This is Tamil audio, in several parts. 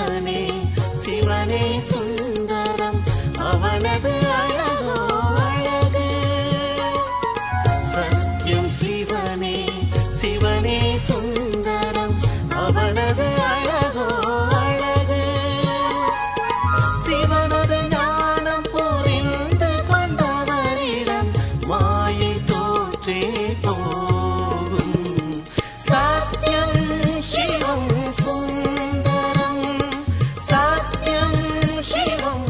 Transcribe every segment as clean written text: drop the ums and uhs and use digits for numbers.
சிவனே சிவனே சுந்தரம் அவனது அழகோ அழகு. சத்யம் சிவனே சிவனே சுந்தரம் அவனது அழகோ அழகு. சிவனது ஞானம் புரிந்து கொண்டவரிடம் மாயை தோற்றே போகும். சத்யம் சிவம் சுந்தரம் சத்யம் சிவம்.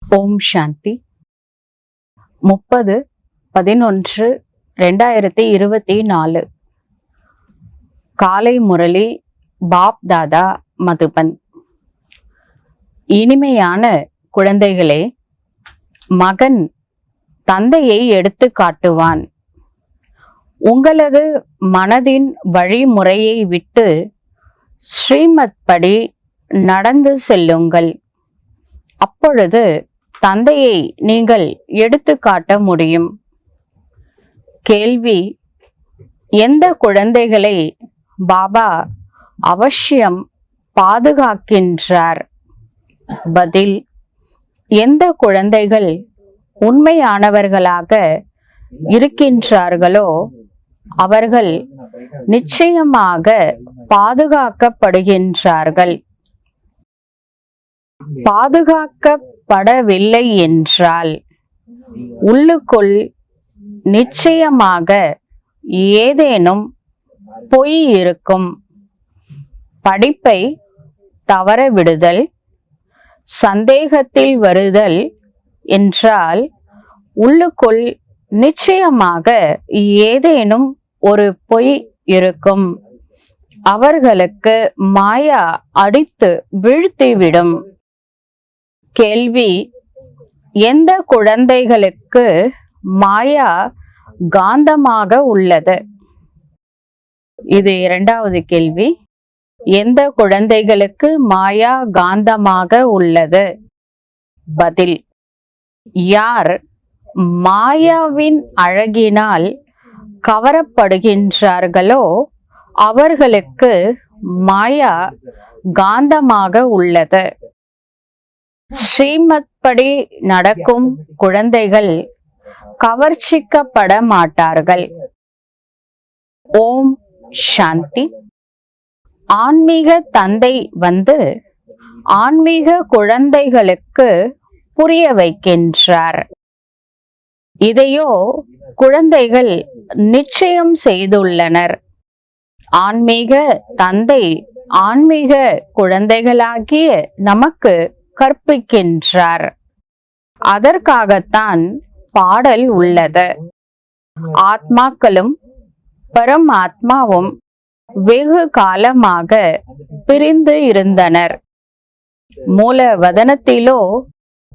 ஓம் சாந்தி. 30/11/2024 காலை முரளி பாப் தாதா மதுபன். இனிமையான குழந்தைகளே, மகன் தந்தையை எடுத்து காட்டுவான். உங்களது மனதின் வழிமுறையை விட்டு ஸ்ரீமத் படி நடந்து செல்லுங்கள். அப்பொழுது தந்தையை நீங்கள் எடுத்து காட்ட முடியும். கேள்வி: எந்த குழந்தைகளை பாபா அவசியம் பாதுகாக்கின்றார்? பதில்: எந்த குழந்தைகள் உண்மையானவர்களாக இருக்கின்றார்களோ அவர்கள் நிச்சயமாக பாதுகாக்கப்படுகின்றார்கள். பாதுகாக்கப்படவில்லை என்றால் உள்ளுக்குள் நிச்சயமாக ஏதேனும் பொய் இருக்கும். படிப்பை தவறவிடுதல், சந்தேகத்தில் வருதல் என்றால் உள்ளுக்குள் நிச்சயமாக ஏதேனும் ஒரு பொய் இருக்கும். அவர்களுக்கு மாயா அடித்து வீழ்த்திவிடும். கேள்வி: எந்த குழந்தைகளுக்கு மாயா காந்தமாக உள்ளது? இது இரண்டாவது கேள்வி. எந்த குழந்தைகளுக்கு மாயா காந்தமாக உள்ளது? பதில்: யார் மாயாவின் அழகினால் கவரப்படுகின்றார்களோ அவர்களுக்கு மாயா காந்தமாக உள்ளது. ஸ்ரீமத் படி நடக்கும் குழந்தைகள் கவர்ச்சிக்கப்பட மாட்டார்கள். ஓம் சாந்தி. ஆன்மீக தந்தை வந்து ஆன்மீக குழந்தைகளுக்கு புரிய வைக்கின்றார். இதையோ குழந்தைகள் நிச்சயம் செய்துள்ளனர். ஆன்மீக தந்தை ஆன்மீக குழந்தைகளாகிய நமக்கு கற்பிக்கின்றார். அதற்காகத்தான் பாடல் உள்ளது. ஆத்மாக்களும் பரமாத்மாவும் வெகு காலமாக பிரிந்து இருந்தனர். மூல வதனத்திலோ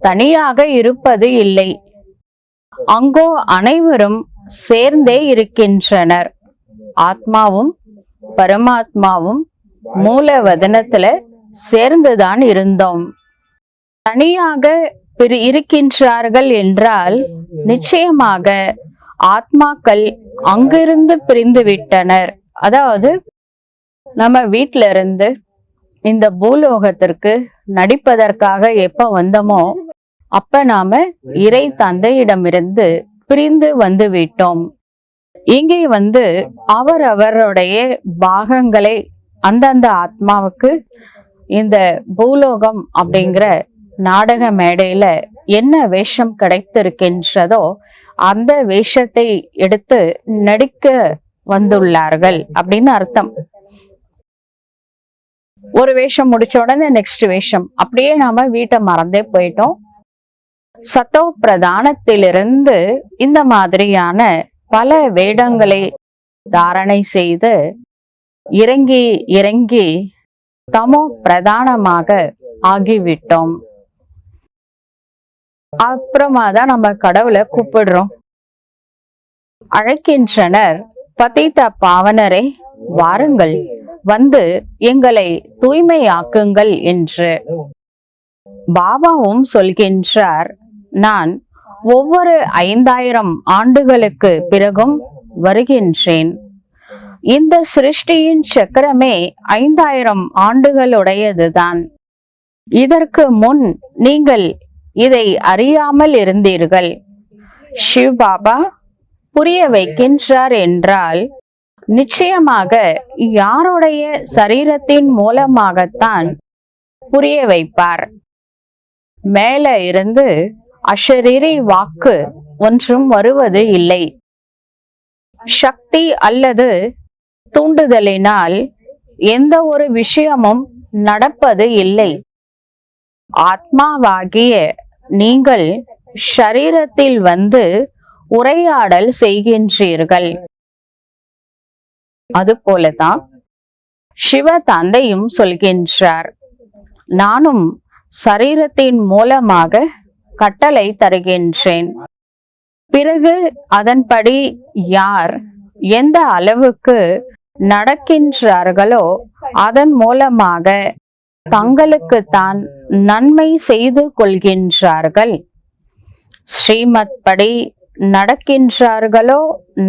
தனியாக இருப்பது இல்லை. அங்கோ அனைவரும் சேர்ந்தே இருக்கின்றனர். ஆத்மாவும் பரமாத்மாவும் மூல வதனத்துல சேர்ந்துதான் இருந்தோம். தனியாக இருக்கின்றார்கள் என்றால் நிச்சயமாக ஆத்மாக்கள் அங்கிருந்து பிரிந்து விட்டனர். அதாவது நம்ம வீட்டில இருந்து இந்த பூலோகத்திற்கு நடிப்பதற்காக எப்ப வந்தோமோ அப்ப நாம இறை தந்தையிடமிருந்து பிரிந்து வந்து விட்டோம். இங்கே வந்து அவரவருடைய பாகங்களை அந்தந்த ஆத்மாவுக்கு இந்த பூலோகம் அப்படிங்கிற நாடக மேடையில என்ன வேஷம் கிடைத்திருக்கின்றதோ அந்த வேஷத்தை எடுத்து நடிக்க வந்துள்ளார்கள் அப்படின்னு அர்த்தம். ஒரு வேஷம் முடிச்ச உடனே நெக்ஸ்ட் வேஷம், அப்படியே நாம வீட்டை மறந்தே போயிட்டோம். சத்தோ பிரதானத்திலிருந்து இந்த மாதிரியான பல வேடங்களை தாரணை செய்து இறங்கி இறங்கி தமோ பிரதானமாக ஆகிவிட்டோம். அப்புறமா தான் நம்ம கடவுளை கூப்பிடுறோம், அழைக்கின்றனர். பதித்த பாவனரே வாருங்கள், வந்து எங்களை தூய்மையாக்குங்கள் என்று. பாபாவும் சொல்கின்றார், நான் ஒவ்வொரு 5000 ஆண்டுகளுக்கு பிறகும் வருகின்றேன். இந்த சிருஷ்டியின் சக்கரமே 5000 ஆண்டுகளுடையதுதான். இதற்கு முன் நீங்கள் இதை அறியாமல் இருந்தீர்கள். சிவ் பாபா புரிய வைக்கின்றார் என்றால் நிச்சயமாக யாருடைய சரீரத்தின் மூலமாகத்தான் புரிய வைப்பார். மேல இருந்து அஷரீரி வாக்கு ஒன்றும் வருவது இல்லை. சக்தி அல்லது தூண்டுதலினால் எந்த ஒரு விஷயமும் நடப்பது இல்லை. ஆத்மாவாகிய நீங்கள் ஷரீரத்தில் வந்து உரையாடல் செய்கின்றீர்கள். அதுபோலதான் சிவ தந்தையும் சொல்கின்றார், நானும் சரீரத்தின் மூலமாக கட்டளை தருகின்றேன். பிறகு அதன்படி யார் எந்த அளவுக்கு நடக்கின்றார்களோ அதன் மூலமாக தங்களுக்குத்தான் நன்மை செய்து கொள்கின்றார்கள். ஸ்ரீமத் படி நடக்கின்றார்களோ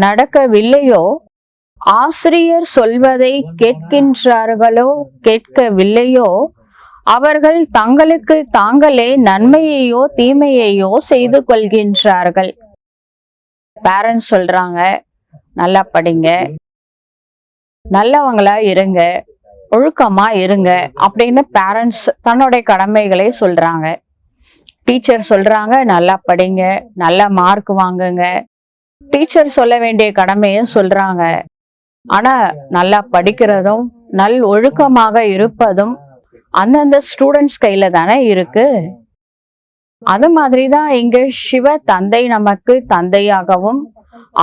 நடக்கவில்லையோ, ஆசிரியர் சொல்வதை கேட்கின்றார்களோ கேட்கவில்லையோ, அவர்கள் தங்களுக்கு தாங்களே நன்மையையோ தீமையையோ செய்து கொள்கின்றார்கள். பேரண்ட்ஸ் சொல்றாங்க, நல்லா படிங்க, நல்லவங்களா இருங்க, ஒழுக்கமா இருங்க அப்படின்னு பேரண்ட்ஸ் தன்னுடைய கடமைகளை சொல்றாங்க. டீச்சர் சொல்றாங்க, நல்லா படிங்க, நல்ல மார்க் வாங்குங்க. டீச்சர் சொல்ல வேண்டிய கடமையும் சொல்றாங்க. ஆனா நல்லா படிக்கிறதும் நல் ஒழுக்கமாக இருப்பதும் அந்தந்த ஸ்டூடெண்ட்ஸ் கையில தானே இருக்கு. அது மாதிரிதான் இங்க சிவ தந்தை நமக்கு தந்தையாகவும்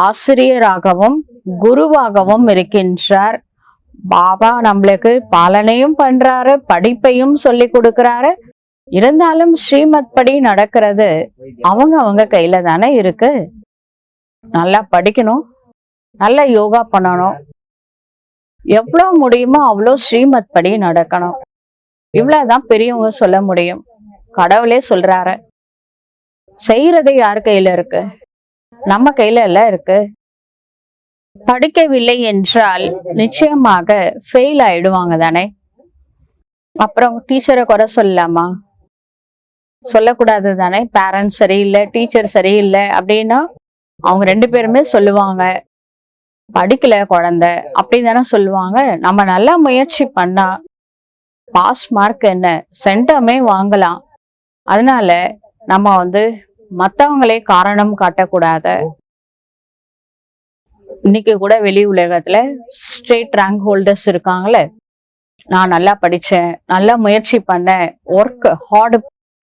ஆசிரியராகவும் குருவாகவும் இருக்கின்றார். பாபா நம்மளுக்கு பாலனையும் பண்றாரு, படிப்பையும் சொல்லி கொடுக்கிறாரு. இருந்தாலும் ஸ்ரீமத் படி நடக்கிறது அவங்க கையில தானே இருக்கு. நல்லா படிக்கணும், நல்லா யோகா பண்ணணும், எவ்வளவு முடியுமோ அவ்வளோ ஸ்ரீமத் படி நடக்கணும். இவ்வளவுதான் பெரியவங்க சொல்ல முடியும். கடவுளே சொல்றாரு, செய்யறது யார் கையில இருக்கு? நம்ம கையில எல்லாம் இருக்கு. படிக்கவில்லை என்றால் நிச்சயமாக ஃபெயில் ஆயிடுவாங்க தானே. அப்புறம் டீச்சரை குறை சொல்லலாமா? சொல்லக்கூடாது தானே. பேரண்ட்ஸ் சரியில்லை, டீச்சர் சரியில்லை அப்படின்னா அவங்க 2 பேருமே சொல்லுவாங்க, படிக்கல குழந்தை அப்படின்னு தானே சொல்லுவாங்க. நம்ம நல்லா முயற்சி பண்ணா பாஸ் மார்க் என்ன, சென்டமே வாங்கலாம். அதனால நம்ம மத்தவங்களே காரணம் காட்டக்கூடாது. இன்னைக்கு கூட வெளி உலகத்துல ஸ்டேட் ரேங்க் ஹோல்டர்ஸ் இருக்காங்களே, நான் நல்லா படிச்சேன், நல்லா முயற்சி பண்ணேன்,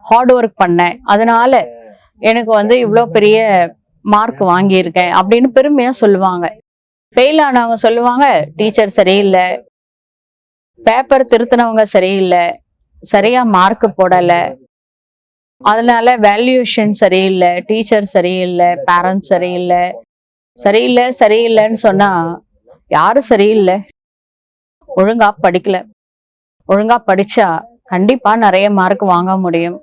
ஹார்ட் ஒர்க் பண்ணேன், அதனால எனக்கு இவ்வளோ பெரிய மார்க் வாங்கியிருக்கேன் அப்படின்னு பெருமையா சொல்லுவாங்க. ஃபெயில் ஆனவங்க சொல்லுவாங்க, டீச்சர் சரியில்லை, பேப்பர் திருத்தினவங்க சரியில்லை, சரியா மார்க் போடல, அதனால வேல்யூஷன் சரியில்லை, டீச்சர் சரியில்லை, பேரண்ட்ஸ் சரியில்லை. சரியில்லைன்னு சொன்னா யாரு சரியில்லை? ஒழுங்கா படிக்கல. ஒழுங்கா படிச்சா கண்டிப்பா நிறைய மார்க் வாங்க முடியும்.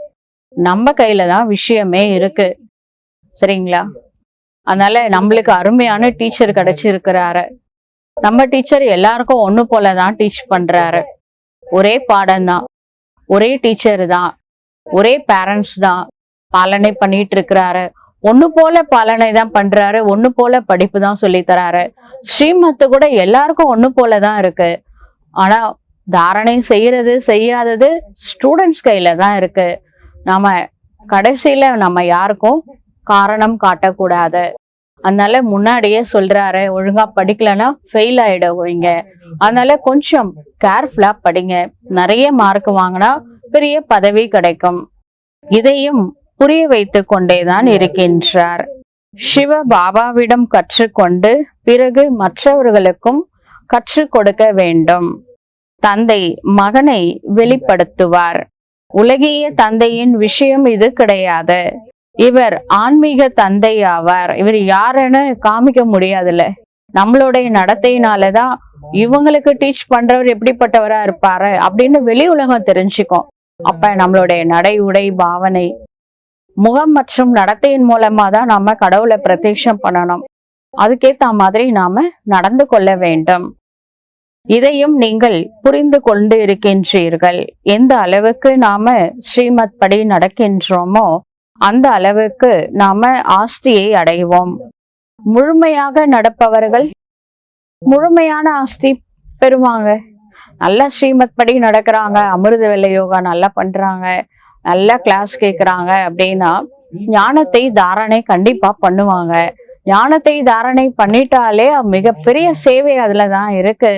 நம்ம கையில தான் விஷயமே இருக்கு, சரிங்களா? அதனால நம்மளுக்கு அருமையான டீச்சர் கிடைச்சிருக்கிறாரு. நம்ம டீச்சர் எல்லாருக்கும் ஒண்ணு போலதான் டீச் பண்றாரு. ஒரே பாடம் தான், ஒரே டீச்சர் தான், ஒரே பேரண்ட்ஸ் தான் பாலனை பண்ணிட்டு இருக்கிறாரு. ஒண்ணு போல பாலனை தான் பண்றாரு, ஒண்ணு போல படிப்பு தான் சொல்லி தராரு. ஸ்ரீமத்து கூட எல்லாருக்கும் ஒண்ணு போலதான் இருக்கு. ஆனா தாரணை செய்யறது செய்யாதது ஸ்டூடெண்ட்ஸ் கையில தான் இருக்கு. நாம கடைசியில நம்ம யாருக்கும் காரணம் காட்டக்கூடாது. அதனால முன்னாடியே சொல்றாரு, ஒழுங்கா படிக்கலன்னா ஃபெயில் ஆயிடுவீங்க, அதனால கொஞ்சம் கேர்ஃபுல்லா படிங்க, நிறைய மார்க் வாங்கினா பெரிய பதவி கிடைக்கும். இதையும் புரிய வைத்து கொண்டேதான் இருக்கின்றார். சிவ பாபாவிடம் கற்றுக்கொண்டு பிறகு மற்றவர்களுக்கும் கற்றுக் கொடுக்க வேண்டும். தந்தை மகனை வெளிப்படுத்துவார். உலகிய தந்தையின் விஷயம் இது கிடையாது. இவர் ஆன்மீக தந்தை ஆவார். இவர் யாருன்னு காமிக்க முடியாதுல்ல. நம்மளுடைய நடத்தையினாலதான் இவங்களுக்கு டீச் பண்றவர் எப்படிப்பட்டவரா இருப்பாரு அப்படின்னு வெளி உலகம் தெரிஞ்சுக்கும். அப்ப நம்மளுடைய நடை, உடை, பாவனை, முகம் மற்றும் நடத்தையின் மூலமா தான் நம்ம கடவுளை பிரத்யட்சம் பண்ணணும். அதுக்கேத்த மாதிரி நாம நடந்து கொள்ள வேண்டும். இதையும் நீங்கள் புரிந்து கொண்டு இருக்கின்றீர்கள். எந்த அளவுக்கு நாம ஸ்ரீமத் படி நடக்கின்றோமோ அந்த அளவுக்கு நாம ஆஸ்தியை அடைவோம். முழுமையாக நடப்பவர்கள் முழுமையான ஆஸ்தி பெறுவாங்க. நல்ல ஸ்ரீமத் படி நடக்கிறாங்க, அமிர்த வெள்ளை யோகா நல்லா பண்றாங்க, நல்ல கிளாஸ் கேக்குறாங்க அப்படின்னா ஞானத்தை தாரணை கண்டிப்பா பண்ணுவாங்க. ஞானத்தை தாரணை பண்ணிட்டாலே மிகப்பெரிய சேவை அதுலதான் இருக்கு.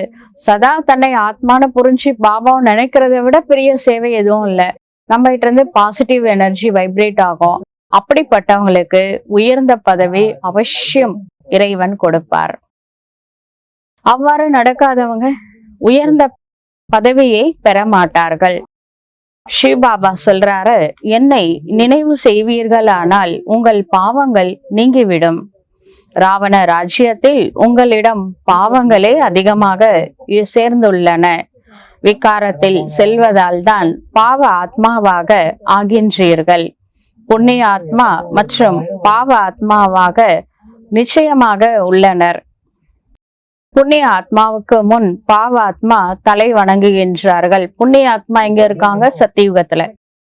சதா தன்னை ஆத்மான புரிஞ்சு பாபாவும் நினைக்கிறத விட பெரிய சேவை எதுவும் இல்லை. நம்ம கிட்ட இருந்து பாசிட்டிவ் எனர்ஜி வைப்ரேட் ஆகும். அப்படிப்பட்டவங்களுக்கு உயர்ந்த பதவி அவசியம் இறைவன் கொடுப்பார். அவ்வாறு நடக்காதவங்க உயர்ந்த பதவியை பெற மாட்டார்கள். ஸ்ரீபாபா சொல்றாரு, என்னை நினைவு செய்வீர்களானால் உங்கள் பாவங்கள் நீங்கிவிடும். ராவண ராஜ்யத்தில் உங்களிடம் பாவங்களே அதிகமாக சேர்ந்துள்ளன. விகாரத்தில் செல்வதால் தான் பாவ ஆத்மாவாக ஆகின்றீர்கள். புண்ணிய ஆத்மா மற்றும் பாவ ஆத்மாவாக நிச்சயமாக உள்ளனர். புண்ணிய ஆத்மாவுக்கு முன் பாவ ஆத்மா தலை வணங்குகின்றார்கள். புண்ணிய ஆத்மா எங்க இருக்காங்க? சத்தியுகத்துல.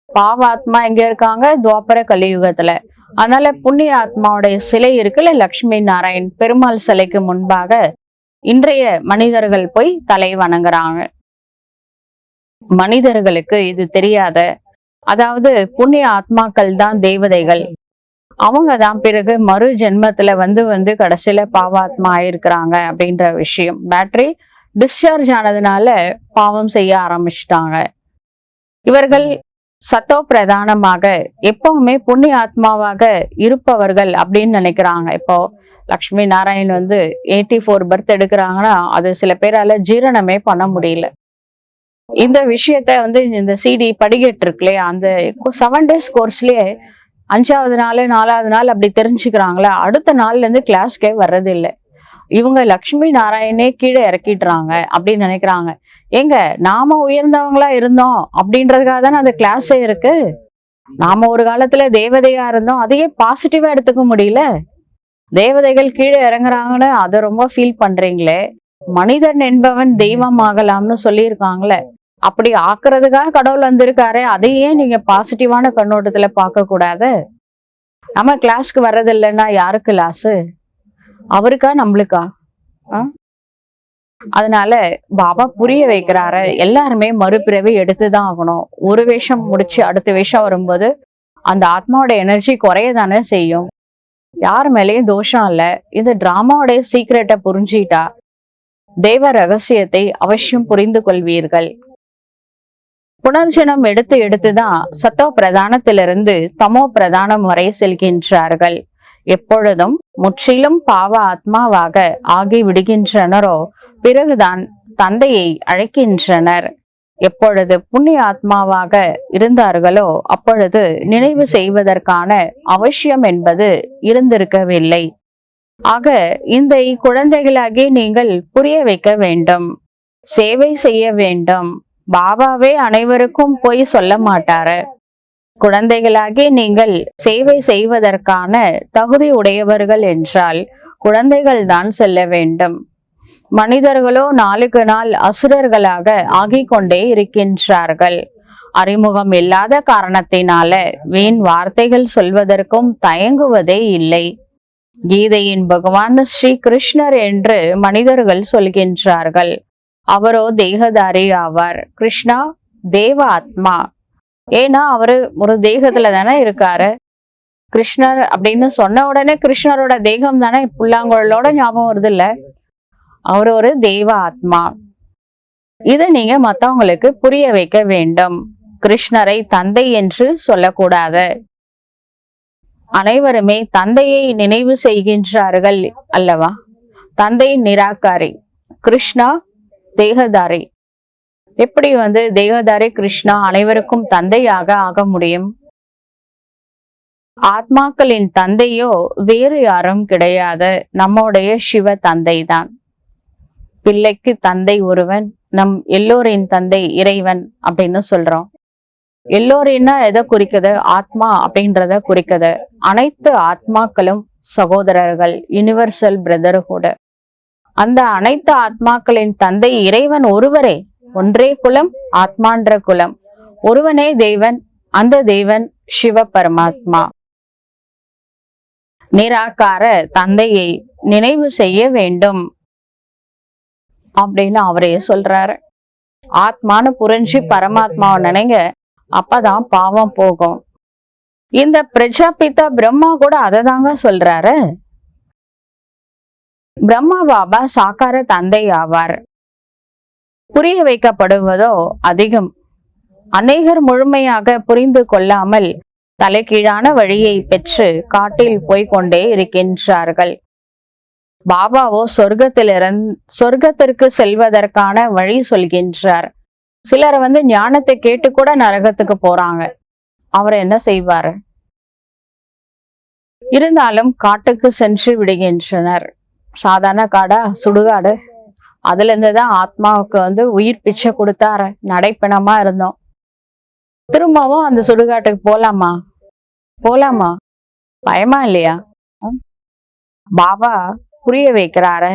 பாவ ஆத்மா எங்க இருக்காங்க? துவாபர கலியுகத்துல. அதனால புண்ணிய ஆத்மாவுடைய சிலை இருக்குல்ல, லட்சுமி நாராயண் பெருமாள் சிலைக்கு முன்பாக இன்றைய மனிதர்கள் போய் தலை வணங்குறாங்க. மனிதர்களுக்கு இது தெரியாத, அதாவது புண்ணிய ஆத்மாக்கள் தான் தேவதைகள். அவங்க தான் பிறகு மறு ஜென்மத்துல வந்து கடைசியில பாவாத்மா ஆயிருக்கிறாங்க அப்படின்ற விஷயம். பேட்டரி டிஸ்சார்ஜ் ஆனதுனால பாவம் செய்ய ஆரம்பிச்சிட்டாங்க. இவர்கள் சத்தோ பிரதானமாக எப்பவுமே புண்ணிய ஆத்மாவாக இருப்பவர்கள் அப்படின்னு நினைக்கிறாங்க. இப்போ லக்ஷ்மி நாராயண் 84 பர்த் எடுக்கிறாங்கன்னா அது சில பேரால ஜீரணமே பண்ண முடியல. இந்த விஷயத்த இந்த சிடி படிக்கட்டு இருக்குல்லையே, அந்த 7 days கோர்ஸ்லயே 5வது நாள் 4வது நாள் அப்படி தெரிஞ்சுக்கிறாங்களா, அடுத்த நாள்ல இருந்து கிளாஸ்க்கே வர்றது இல்லை. இவங்க லக்ஷ்மி நாராயணே கீழே இறக்கிடுறாங்க அப்படின்னு நினைக்கிறாங்க. ஏங்க, நாம உயர்ந்தவங்களா இருந்தோம் அப்படின்றதுக்காக தானே அந்த கிளாஸே இருக்கு. நாம ஒரு காலத்துல தேவதையா இருந்தோம், அதையே பாசிட்டிவா எடுத்துக்க முடியல. தேவதைகள் கீழே இறங்குறாங்கன்னு அதை ரொம்ப ஃபீல் பண்றீங்களே. மனிதன் என்பவன் தெய்வம் ஆகலாம்னு சொல்லியிருக்காங்களே, அப்படி ஆக்குறதுக்காக கடவுள் வந்திருக்காரு. அதையே நீங்க பாசிட்டிவான கண்ணோட்டத்துல பார்க்க கூடாது. நம்ம கிளாஸ்க்கு வர்றது இல்லைன்னா யாருக்கு லாஸு? அவருக்கா நம்மளுக்கா? அதனால பாபா புரிய வைக்கிறாரு, எல்லாருமே மறுபிறவி எடுத்துதான் ஆகணும். ஒரு வேஷம் முடிச்சு அடுத்த வேஷம் வரும்போது அந்த ஆத்மாவோட எனர்ஜி குறையதானே செய்யும். யார் மேலேயும் தோஷம் இல்ல. இந்த டிராமாவோட சீக்ரெட்டை புரிஞ்சிட்டா தேவ ரகசியத்தை அவசியம் புரிந்து கொள்வீர்கள். புனர்ஜனம் எடுத்து எடுத்துதான் சத்தோ பிரதானத்திலிருந்து தமோ பிரதானம் வரை செல்கின்றார்கள். எப்பொழுதும் முற்றிலும் பாவ ஆத்மாவாக ஆகி விடுகின்றனரோ பிறகுதான் தந்தையை அழைக்கின்றனர். எப்பொழுது புண்ணிய ஆத்மாவாக இருந்தார்களோ அப்பொழுது நினைவு செய்வதற்கான அவசியம் என்பது இருந்திருக்கவில்லை. ஆக இந்த குழந்தைகளாகி நீங்கள் புரிய வைக்க வேண்டும், சேவை செய்ய வேண்டும். பாபாவே அனைவருக்கும் போய் சொல்ல மாட்டாரு. குழந்தைகளாகி நீங்கள் சேவை செய்வதற்கான தகுதி உடையவர்கள் என்றால் குழந்தைகள் தான் செல்ல வேண்டும். மனிதர்களோ நாளுக்கு நாள் அசுரர்களாக ஆகிக் கொண்டே இருக்கின்றார்கள். அறிமுகம் இல்லாத காரணத்தினால வீண் வார்த்தைகள் சொல்வதற்கும் தயங்குவதே இல்லை. கீதையின் பகவான் ஸ்ரீ கிருஷ்ணர் என்று மனிதர்கள் சொல்கின்றார்கள். அவரோ தேகதாரி ஆவார். கிருஷ்ணா தேவ ஆத்மா. ஏன்னா அவரு ஒரு தேகத்துல தானே இருக்காரு. கிருஷ்ணர் அப்படின்னு சொன்ன உடனே கிருஷ்ணரோட தேகம் தானே புல்லாங்குழலோட ஞாபகம் வருது இல்ல. அவர் ஒரு தேவ ஆத்மா. இதை நீங்க மத்தவங்களுக்கு புரிய வைக்க வேண்டும். கிருஷ்ணரை தந்தை என்று சொல்லக்கூடாது. அனைவருமே தந்தையை நினைவு செய்கின்றார்கள் அல்லவா. தந்தை நிராகாரி, கிருஷ்ணா தேகதாரி. எப்படி தேகதாரி கிருஷ்ணா அனைவருக்கும் தந்தையாக ஆக முடியும்? ஆத்மாக்களின் தந்தையோ வேறு யாரும் கிடையாது, நம்முடைய சிவ தந்தை தான். பிள்ளைக்கு தந்தை ஒருவன், நம் எல்லோரின் தந்தை இறைவன் அப்படின்னு சொல்றோம். எல்லோரின்னா எதை குறிக்குது? ஆத்மா அப்படின்றத குறிக்குது. அனைத்து ஆத்மாக்களும் சகோதரர்கள், யுனிவர்சல் பிரதர்ஹுட். அந்த அனைத்து ஆத்மாக்களின் தந்தை இறைவன் ஒருவரே. ஒன்றே குலம், ஆத்மான்ற குலம். ஒருவனே தெய்வன். அந்த தெய்வன் சிவ பரமாத்மா. நிராகார தந்தையை நினைவு செய்ய வேண்டும் அப்படின்னு அவரே சொல்றாரு. ஆத்மானு புரிஞ்சு பரமாத்மாவை நினைங்க, அப்பதான் பாவம் போகும். இந்த பிரஜாபிதா பிரம்மா கூட அதை தாங்க சொல்றாரு. பிரம்மா பாபா சாக்கார தந்தை ஆவார். புரிய வைக்கப்படுவதோ அதிகம். அநேகர் முழுமையாக புரிந்து கொள்ளாமல் தலைகீழான வழியை பெற்று காட்டில் போய்கொண்டே இருக்கின்றார்கள். பாபாவோ சொர்க்கத்திற்கு செல்வதற்கான வழி சொல்கின்றார். சிலர் ஞானத்தை கேட்டு கூட நரகத்துக்கு போறாங்க. அவர் என்ன செய்வார்? இருந்தாலும் காட்டுக்கு சென்று விடுகின்றனர். சாதாரண காடா, சுடுகாடு. அதுல இருந்துதான் ஆத்மாவுக்கு உயிர் பிச்சை கொடுத்தாரு. நடைப்பிணமா இருந்தோம். திரும்பவும் அந்த சுடுகாட்டுக்கு போலாமா? பயமா இல்லையா? பாபா புரிய வைக்கிறாரு.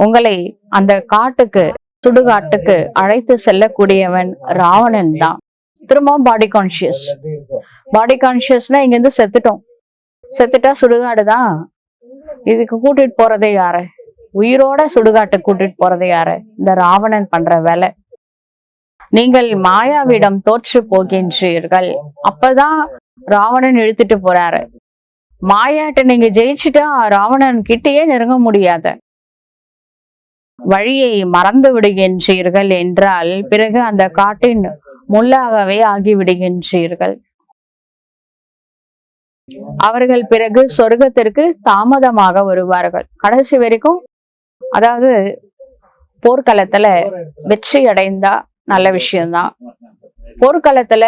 உங்களை அந்த சுடுகாட்டுக்கு அழைத்து செல்லக்கூடியவன் ராவணன் தான். திரும்பவும் பாடி கான்சியஸ்னா இங்க இருந்து செத்துட்டா சுடுகாடுதான். இதுக்கு கூட்டிட்டு போறதே யாரு? உயிரோட சுடுகாட்டுக்கு கூட்டிட்டு போறதே யாரு? இந்த ராவணன் பண்ற வேலை. நீங்கள் மாயாவிடம் தோற்று போகின்றீர்கள். அப்பதான் ராவணன் இழுத்துட்டு போறாரு. மாயாட்ட நீங்க ஜெயிச்சுட்டா ராவணன் கிட்டேயே நெருங்க முடியாது. வழியை மறந்து விடுகின்றீர்கள் என்றால் பிறகு அந்த காட்டின் முள்ளாகவே ஆகிவிடுகின்றீர்கள். அவர்கள் பிறகு சொர்க்கத்திற்கு தாமதமாக வருவார்கள். கடைசி வரைக்கும், அதாவது போர்க்களத்துல வெற்றி அடைந்தா நல்ல விஷயம்தான். போர்க்களத்துல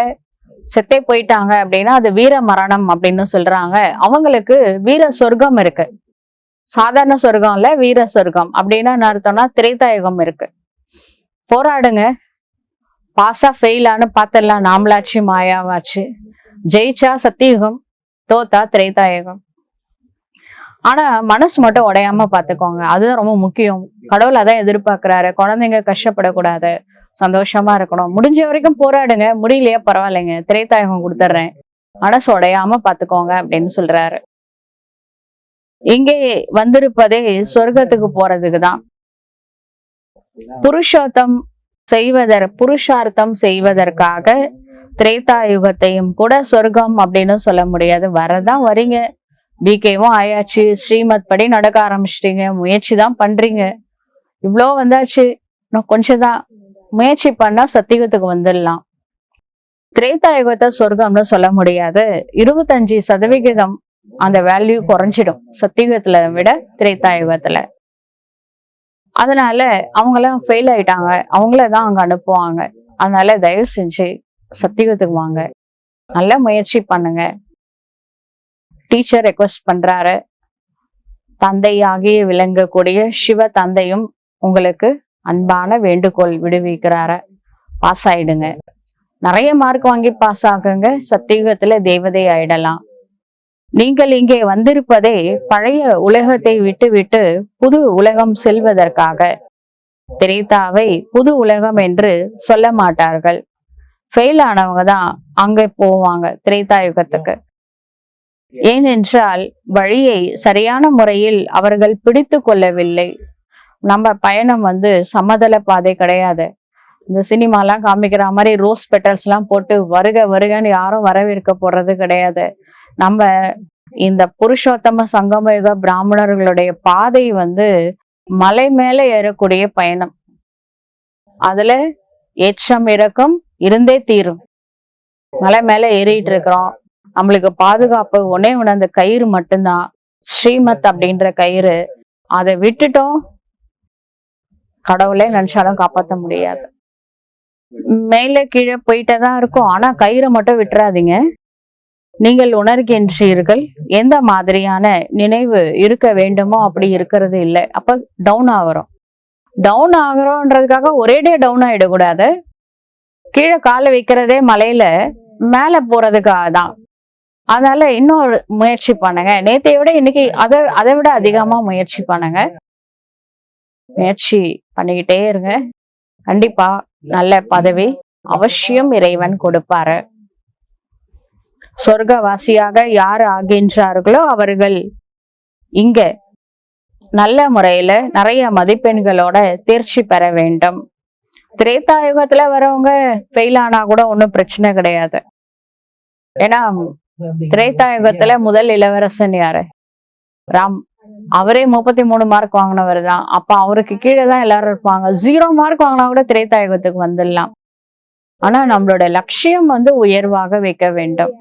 செத்தே போயிட்டாங்க அப்படின்னா அது வீர மரணம் அப்படின்னு சொல்றாங்க. அவங்களுக்கு வீர சொர்க்கம் இருக்கு. சாதாரண சொர்க்கம் இல்ல, வீர சொர்க்கம். அப்படின்னா என்ன அர்த்தம்னா திரேதாயுகம் இருக்கு. போராடுங்க. பாஸா ஃபெயிலான்னு பாத்திரலாம். நாமளாச்சு மாயாவாச்சு. ஜெயிச்சா சத்தியுகம், தோத்தா திரேதாயுகம். ஆனா மனசு மட்டும் உடையாம பாத்துக்கோங்க. அதுதான் ரொம்ப முக்கியம். கடவுள் அதான் எதிர்பார்க்கிறாரு. குழந்தைங்க கஷ்டப்படக்கூடாது, சந்தோஷமா இருக்கணும். முடிஞ்ச வரைக்கும் போராடுங்க. முடியலையா பரவாயில்லைங்க, திரேதாயுகம் கொடுத்துட்றேன், மனசு உடையாம பாத்துக்கோங்க அப்படின்னு சொல்றாரு. இங்கே வந்திருப்பதே சொர்க்கத்துக்கு போறதுக்குதான். புருஷார்த்தம் செய்வதற்காக திரேதாயுகத்தையும் கூட சொர்க்கம் அப்படின்னு சொல்ல முடியாது. வரதான் வரீங்க, பிகேவும் ஆயாச்சு, ஸ்ரீமத் படி நடக்க ஆரம்பிச்சிட்டீங்க, முயற்சி தான் பண்றீங்க. இவ்வளோ வந்தாச்சு, இன்னும் கொஞ்சம் தான் முயற்சி பண்ணா சத்தியத்துக்கு வந்துடலாம். திரேதாயுகத்தை சொர்க்கம்னு சொல்ல முடியாது. 25% அந்த வேல்யூ குறைஞ்சிடும் சத்தியுகத்துல விட திரேதாயுகத்துல. அதனால அவங்களாம் ஃபெயில் ஆயிட்டாங்க, அவங்களதான் அங்க அனுப்புவாங்க. அதனால தயவு செஞ்சு சத்தியுகத்துக்கு வாங்க, நல்ல முயற்சி பண்ணுங்க. டீச்சர் ரெக்வெஸ்ட் பண்றாரு. தந்தையாகிய விளங்கக்கூடிய சிவ தந்தையும் உங்களுக்கு அன்பான வேண்டுகோள் விடுவிக்கிறாரு. பாஸ் ஆயிடுங்க. நிறைய மார்க் வாங்கி பாஸ் ஆகுங்க. சத்தியுகத்துல தேவதை ஆயிடலாம். நீங்கள் இங்கே வந்திருப்பதே பழைய உலகத்தை விட்டு புது உலகம் செல்வதற்காக. திரேதாவை புது உலகம் என்று சொல்ல மாட்டார்கள். ஃபெயில் ஆனவங்க தான் அங்க போவாங்க திரேதாயுகத்துக்கு. ஏனென்றால் வழியை சரியான முறையில் அவர்கள் பிடித்து கொள்ளவில்லை. நம்ம பயணம் சமதள பாதை கிடையாது. இந்த சினிமாலாம் காமிக்கிற மாதிரி ரோஸ் பெட்டல்ஸ் எல்லாம் போட்டு வருக வருகன்னு யாரும் வரவேற்க போறது கிடையாது. நம்ம இந்த புருஷோத்தம சங்கமயுக பிராமணர்களுடைய பாதை மலை மேல ஏறக்கூடிய பயணம். அதுல ஏற்றம் இறக்கம் இருந்தே தீரும். மலை மேல ஏறிட்டு இருக்கிறோம். நம்மளுக்கு பாதுகாப்பு ஒன்னே ஒண்ணு, அந்த கயிறு மட்டும்தான், ஸ்ரீமத் அப்படின்ற கயிறு. அதை விட்டுட்டோம், கடவுளே நினைச்சாலும் காப்பாற்ற முடியாது. மேல கீழே போயிட்டே தான் இருக்கும். ஆனா கயிறை மட்டும் விட்டுறாதீங்க. நீங்கள் உணர்கின்றீர்கள் எந்த மாதிரியான நினைவு இருக்க வேண்டுமோ அப்படி இருக்கிறது இல்லை. அப்ப டவுன் ஆகுறோன்றதுக்காக ஒரேடே டவுன் ஆயிடக்கூடாது. கீழே காலை வைக்கிறதே மலையில மேல போறதுக்காக தான். அதனால இன்னும் முயற்சி பண்ணுங்க. நேத்தைய விட இன்னைக்கு அதை விட அதிகமா முயற்சி பண்ணுங்க. முயற்சி பண்ணிக்கிட்டே இருங்க. கண்டிப்பா நல்ல பதவி அவசியம் இறைவன் கொடுப்பாரு. சொர்க்கவாசியாக யார் ஆகின்றார்களோ அவர்கள் இங்க நல்ல முறையில நிறைய மதிப்பெண்களோட தேர்ச்சி பெற வேண்டும். திரேதாயுகத்துல வரவங்க ஃபெயில் ஆனா கூட ஒன்றும் பிரச்சனை கிடையாது. ஏன்னா திரேதாயுகத்துல முதல் இளவரசன் யாரு? ராம். அவரே 33 மார்க் வாங்கினவர் தான். அப்ப அவருக்கு கீழே தான் எல்லாரும் இருப்பாங்க. 0 மார்க் வாங்கினா கூட திரேதாயுகத்துக்கு வந்துடலாம். ஆனா நம்மளோட லட்சியம் உயர்வாக வைக்க வேண்டும்.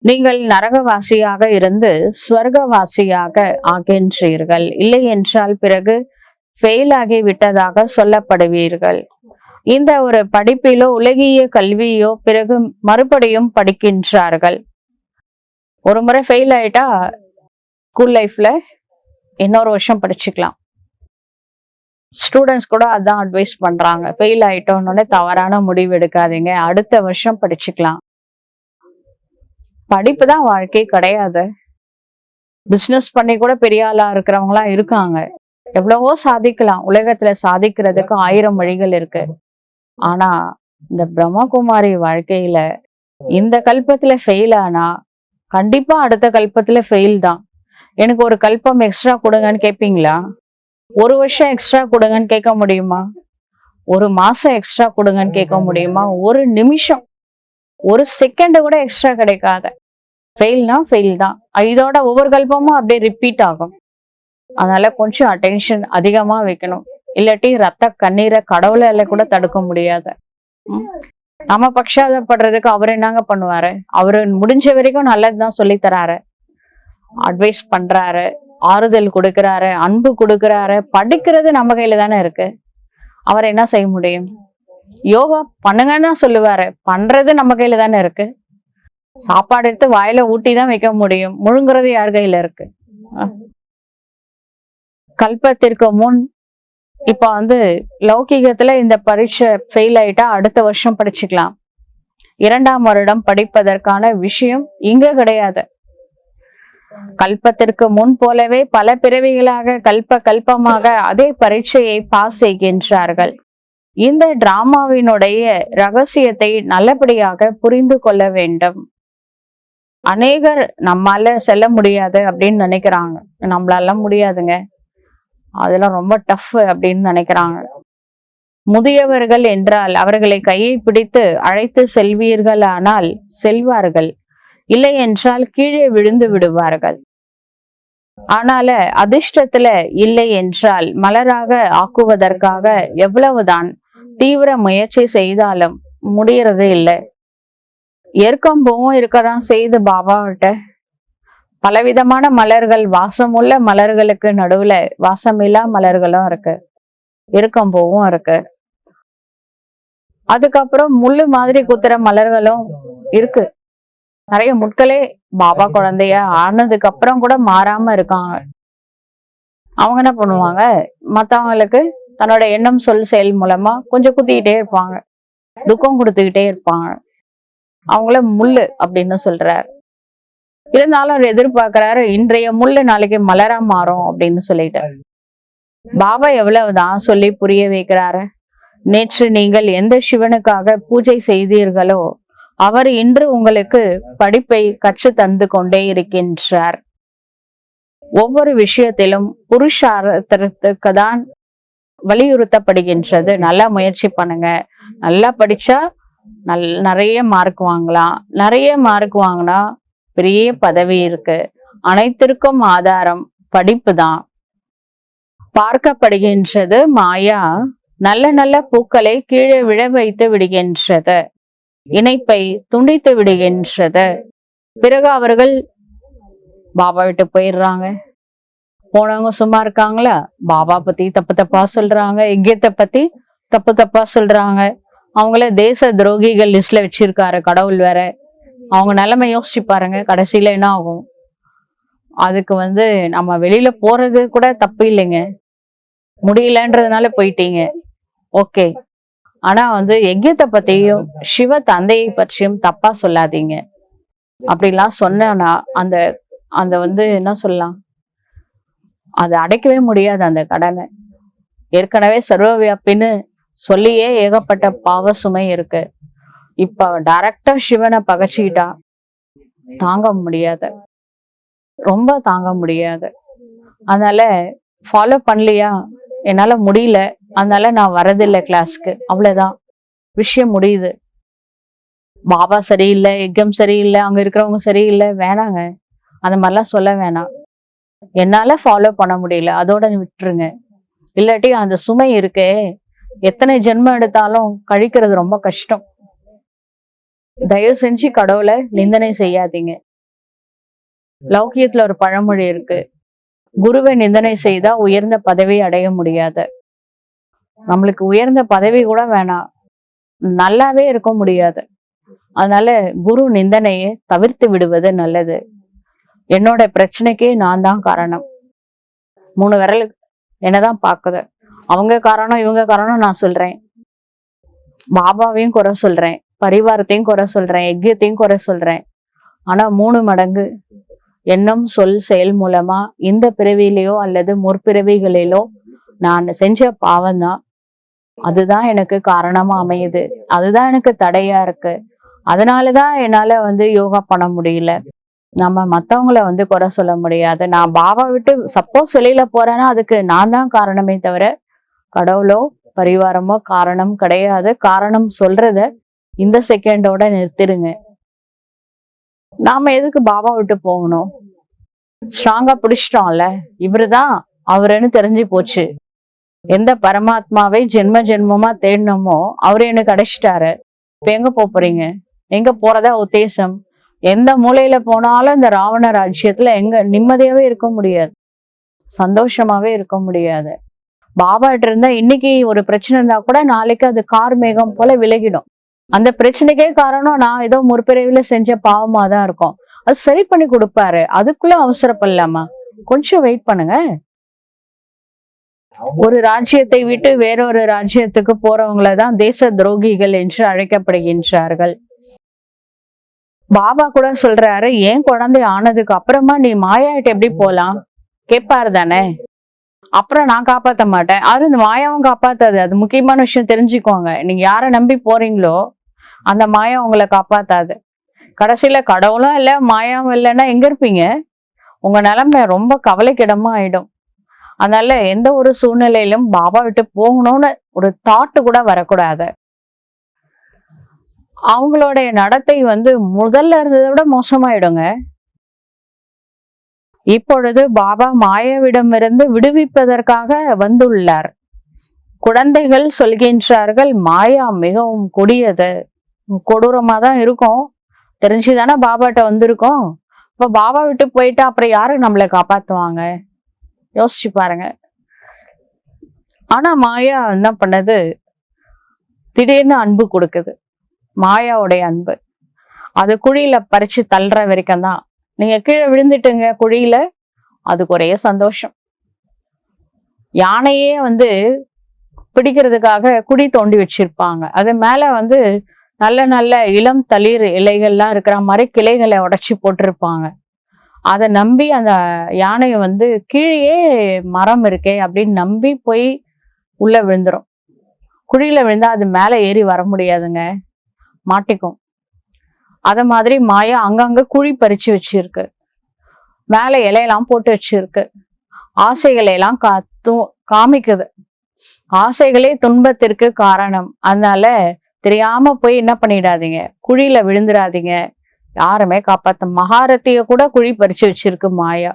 நீங்கள் நரகவாசியாக இருந்து ஸ்வர்கவாசியாக ஆகின்றீர்கள். இல்லை என்றால் பிறகு ஃபெயில் ஆகி விட்டதாக சொல்லப்படுவீர்கள். இந்த ஒரு படிப்பிலோ உலகிய கல்வியோ பிறகு மறுபடியும் படிக்கின்றார்கள். ஒரு முறை ஃபெயில் ஆயிட்டா ஸ்கூல் லைஃப்ல இன்னொரு வருஷம் படிச்சுக்கலாம். ஸ்டூடெண்ட்ஸ் கூட அதான் அட்வைஸ் பண்றாங்க. ஃபெயில் ஆயிட்டோன்னு தவறான முடிவு எடுக்காதீங்க, அடுத்த வருஷம் படிச்சுக்கலாம். படிப்பு தான் வாழ்க்கை கிடையாது. பிசினஸ் பண்ணி கூட பெரிய ஆளா இருக்கிறவங்களா இருக்காங்க. எவ்வளவோ சாதிக்கலாம். உலகத்துல சாதிக்கிறதுக்கு 1000 வழிகள் இருக்கு. ஆனா இந்த பிரம்மகுமாரி வாழ்க்கையில இந்த கல்பத்துல ஃபெயில் ஆனா கண்டிப்பா அடுத்த கல்பத்துல ஃபெயில் தான். எனக்கு ஒரு கல்பம் எக்ஸ்ட்ரா கொடுங்கன்னு கேட்பீங்களா? ஒரு வருஷம் எக்ஸ்ட்ரா கொடுங்கன்னு கேட்க முடியுமா? ஒரு மாசம் எக்ஸ்ட்ரா கொடுங்கன்னு கேட்க முடியுமா? ஒரு நிமிஷம், ஒரு செகண்ட் கூட எக்ஸ்ட்ரா கிடைக்காத. ஃபெயில்னா ஃபெயில் தான். இதோட ஒவ்வொரு கல்பமும் அப்படியே ரிப்பீட் ஆகும். அதனால கொஞ்சம் அட்டென்ஷன் அதிகமா வைக்கணும். இல்லாட்டி ரத்த கண்ணீரை கடவுளால கூட தடுக்க முடியாது. நம்ம பட்சாதப்படுறதுக்கு அவர் என்னங்க பண்ணுவாரு? அவரு முடிஞ்ச வரைக்கும் நல்லதுதான் சொல்லி தராரு, அட்வைஸ் பண்றாரு, ஆறுதல் கொடுக்கிறாரு, அன்பு கொடுக்கிறாரு. படிக்கிறது நம்ம கையில தானே இருக்கு. அவர் என்ன செய்ய முடியும்? யோகா பண்ணுங்கன்னா சொல்லுவாரு, பண்றது நம்ம கையில தானே இருக்கு. சாப்பாடு எடுத்து வாயில ஊட்டி தான் வைக்க முடியும், முழுங்குறது யார் கையில இருக்கு? கல்பத்திற்கு முன் இப்ப லௌகிகத்துல இந்த பரீட்சை ஃபெயில் ஆயிட்டா அடுத்த வருஷம் படிச்சுக்கலாம். 2ஆம் வருடம் படிப்பதற்கான விஷயம் இங்க கிடையாது. கல்பத்திற்கு முன் போலவே பல பிறவிகளாக கல்பமாக அதே பரீட்சையை பாஸ் செய்கின்றார்கள். இந்த டிராமாவினுடைய ரகசியத்தை நல்லபடியாக புரிந்து கொள்ள வேண்டும். அநேகர் நம்மால செல்ல முடியாது அப்படின்னு நினைக்கிறாங்க. நம்மளால முடியாதுங்க, அதெல்லாம் ரொம்ப டஃப் அப்படின்னு நினைக்கிறாங்க. முதியவர்கள் என்றால் அவர்களை கையை பிடித்து அழைத்து செல்வீர்கள், ஆனால் செல்வார்கள். இல்லை என்றால் கீழே விழுந்து விடுவார்கள். ஆனால அதிர்ஷ்டத்துல இல்லை என்றால் மலராக ஆக்குவதற்காக எவ்வளவுதான் தீவிர முயற்சி செய்தாலும் முடியறதே இல்லை. ஏற்கம்பவும் இருக்கதான் செய்து பாபாவிட்ட. பலவிதமான மலர்கள், வாசமுள்ள மலர்களுக்கு நடுவுல வாசமில்லா மலர்களும் இருக்கு, இருக்கம்பூவும் இருக்கு. அதுக்கப்புறம் முள்ளு மாதிரி குத்துற மலர்களும் இருக்கு. நிறைய முட்களே பாபா குழந்தைய ஆனதுக்கு அப்புறம் கூட மாறாம இருக்காங்க. அவங்க என்ன பண்ணுவாங்க? மத்தவங்களுக்கு தன்னோட எண்ணம் சொல் செயல் மூலமா கொஞ்சம் குத்திக்கிட்டே இருப்பாங்க, துக்கம் கொடுத்துக்கிட்டே இருப்பாங்க. அவங்கள முள்ளு அப்படின்னு சொல்றாரு. இருந்தாலும் அவர் எதிர்பார்க்கிறாரு, இன்றைய முள்ளு நாளைக்கு மலரா மாறும் அப்படின்னு சொல்லிட்டு. பாபா எவ்வளவுதான் சொல்லி புரிய வைக்கிறாரு. நேற்று நீங்கள் எந்த சிவனுக்காக பூஜை செய்தீர்களோ அவர் இன்று உங்களுக்கு படிப்பை கற்று தந்து கொண்டே இருக்கின்றார். ஒவ்வொரு விஷயத்திலும் புருஷார்த்தத்துக்கு தான் வலியுறுத்தப்படுகின்றது. நல்லா முயற்சி பண்ணுங்க, நல்லா படிச்சா நிறைய மார்க் வாங்கலாம். நிறைய மார்க் வாங்கினா பெரிய பதவி இருக்கு. அனைத்திற்கும் ஆதாரம் படிப்பு தான். பார்க்கப்படுகின்றது மாயா நல்ல நல்ல பூக்களை கீழே விழ வைத்து விடுகின்றது, இணைப்பை துண்டித்து விடுகின்றது. பிறகு அவர்கள் பாபா விட்டு போயிடுறாங்க. போனவங்க சும்மா இருக்காங்களா? பாபா பத்தி தப்பு தப்பா சொல்றாங்க, யஜ்யத்தை பத்தி தப்பு தப்பா சொல்றாங்க. அவங்கள தேச துரோகிகள் லிஸ்ட்ல வச்சிருக்காரு கடவுள் வேற. அவங்க நிலைமை யோசிச்சு பாருங்க, கடைசியில என்ன ஆகும்? அதுக்கு நம்ம வெளியில போறது கூட தப்பு இல்லைங்க, முடியலன்றதுனால போயிட்டீங்க, ஓகே. ஆனா யஜ்யத்தை பத்தியும் சிவ தந்தையை பற்றியும் தப்பா சொல்லாதீங்க. அப்படிலாம் சொன்னா அந்த அந்த என்ன சொல்லலாம், அதை அடைக்கவே முடியாது அந்த கடனை. ஏற்கனவே சர்வவியாபின்னு சொல்லியே ஏகப்பட்ட பாவ சுமை இருக்கு. இப்ப டைரக்டா சிவனை பகச்சிக்கிட்டா தாங்க முடியாது, ரொம்ப தாங்க முடியாது. அதனால ஃபாலோ பண்ணலையா, என்னால முடியல, அதனால நான் வரதில்லை கிளாஸ்க்கு, அவ்வளவுதான், விஷயம் முடியுது. பாபா சரியில்லை, எக்ஸாம் சரியில்லை, அங்க இருக்கிறவங்க சரியில்லை, வேணாங்க, அந்த மாதிரிலாம் சொல்ல வேணாம். என்னால ஃபாலோ பண்ண முடியல, அதோட விட்டுருங்க. இல்லாட்டி அந்த சுமை இருக்கே, எத்தனை ஜென்மம் எடுத்தாலும் கழிக்கிறது ரொம்ப கஷ்டம். தயவு செஞ்சு கடவுளை நிந்தனை செய்யாதீங்க. லௌகியத்துல ஒரு பழமொழி இருக்கு, குருவை நிந்தனை செய்தா உயர்ந்த பதவி அடைய முடியாது. நம்மளுக்கு உயர்ந்த பதவி கூட வேணாம், நல்லாவே இருக்க முடியாது. அதனால குரு நிந்தனையை தவிர்த்து விடுவது நல்லது. என்னோட பிரச்சனைக்கே நான் தான் காரணம். 3 விரல் என்னதான் பாக்குது, அவங்க காரணம் இவங்க காரணம் நான் சொல்றேன், பாபாவையும் குறை சொல்றேன், பரிவாரத்தையும் குறை சொல்றேன், யஜ்யத்தையும் குறை சொல்றேன். ஆனா 3 மடங்கு எண்ணம் சொல் செயல் மூலமா இந்த பிறவியிலேயோ அல்லது முற்பிறவிகளிலோ நான் செஞ்ச பாவம் தான், அதுதான் எனக்கு காரணமா அமையுது, அதுதான் எனக்கு தடையா இருக்கு. அதனாலதான் என்னால யோகா பண்ண முடியல. நம்ம மத்தவங்கள குறை சொல்ல முடியாது. நான் பாபா விட்டு சப்போஸ் வெளியில போறேன்னா அதுக்கு நான் தான் காரணமே தவிர கடவுளோ பரிவாரமோ காரணம் கிடையாது. காரணம் சொல்றத இந்த செகண்டோட நிறுத்திடுங்க. நாம எதுக்கு பாபா விட்டு போகணும்? ஸ்ட்ராங்கா பிடிச்சிட்டோம்ல, இவருதான் அவருன்னு தெரிஞ்சு போச்சு. எந்த பரமாத்மாவை ஜென்ம ஜென்மமா தேடினோமோ அவரு எனக்கு கிடைச்சிட்டாரு. இப்ப எங்க போறீங்க? எங்க போறதா உத்தேசம்? எந்த மூலையில போனாலும் இந்த ராவண ராஜ்யத்துல எங்க நிம்மதியாவே இருக்க முடியாது, சந்தோஷமாவே இருக்க முடியாது. பாபாட்ட இருந்தா இன்னைக்கு ஒரு பிரச்சனை இருந்தா கூட நாளைக்கு அது கார் மேகம் போல விலகிடும். அந்த பிரச்சனைக்கே காரணம் நான் ஏதோ முற்பிறவில செஞ்ச பாவமா தான் இருக்கும். அது சரி பண்ணி கொடுப்பாரு, அதுக்குள்ள அவசரப்படலாமா? கொஞ்சம் வெயிட் பண்ணுங்க. ஒரு ராஜ்யத்தை விட்டு வேறொரு ராஜ்யத்துக்கு போறவங்களதான் தேச துரோகிகள் என்று அழைக்கப்படுகின்றார்கள். பாபா கூட சொல்றாரு, ஏன் குழந்தை ஆனதுக்கு அப்புறமா நீ மாயாட்ட எப்படி போலாம் கேட்பாரு தானே. அப்புறம் நான் காப்பாத்த மாட்டேன், அது இந்த மாயாவும் காப்பாத்தாது. அது முக்கியமான விஷயம் தெரிஞ்சுக்கோங்க. நீங்க யாரை நம்பி போறீங்களோ அந்த மாயா உங்களை காப்பாத்தாது. கடைசியில கடவுளும் இல்ல மாயாவும் இல்லைன்னா எங்க இருப்பீங்க? உங்க நிலைமை ரொம்ப கவலைக்கிடமா ஆயிடும். அதனால எந்த ஒரு சூழ்நிலையிலும் பாபா விட்டு போகணும்னு ஒரு தாட்டு கூட வரக்கூடாது. அவங்களுடைய நடத்தை முதல்ல இருந்ததை விட மோசமாயிடுங்க. இப்பொழுது பாபா மாயாவிடமிருந்து விடுவிப்பதற்காக வந்துள்ளார். குழந்தைகள் சொல்கின்றார்கள், மாயா மிகவும் கொடியது, கொடூரமா தான் இருக்கும், தெரிஞ்சுதானே பாபாட்ட வந்திருக்கோம். இப்ப பாபா விட்டு போயிட்டா அப்புறம் யாரு நம்மளை காப்பாத்துவாங்க? யோசிச்சு பாருங்க. ஆனா மாயா என்ன பண்ணது, திடீர்னு அன்பு கொடுக்குது. மாயாவுடைய அன்பு அது குழியில பறிச்சு தள்ளுற வரைக்கும் தான். நீங்க கீழே விழுந்துட்டுங்க குழியில, அதுக்கு ஒரே சந்தோஷம். யானையே பிடிக்கிறதுக்காக குழி தோண்டி வச்சிருப்பாங்க. அது மேல நல்ல நல்ல இளம் தளிர் இலைகள்லாம் இருக்கிற மாதிரி கிளைகளை உடைச்சி போட்டிருப்பாங்க. அதை நம்பி அந்த யானையை கீழே மரம் இருக்கே அப்படின்னு நம்பி போய் உள்ள விழுந்துரும். குழியில விழுந்தா அது மேல ஏறி வர முடியாதுங்க, மாட்டிக்கும். அத மாதிரி மாயா அங்கங்க குழி பறிச்சு வச்சிருக்கு, மேல இலையெல்லாம் போட்டு வச்சிருக்கு, ஆசைகளை எல்லாம் காமிக்குது. ஆசைகளே துன்பத்திற்கு காரணம். அதனால தெரியாம போய் என்ன பண்ணிடாதீங்க, குழியில விழுந்துடாதீங்க. யாருமே காப்பாத்த, மகாரத்திய கூட குழி பறிச்சு வச்சிருக்கு மாயா.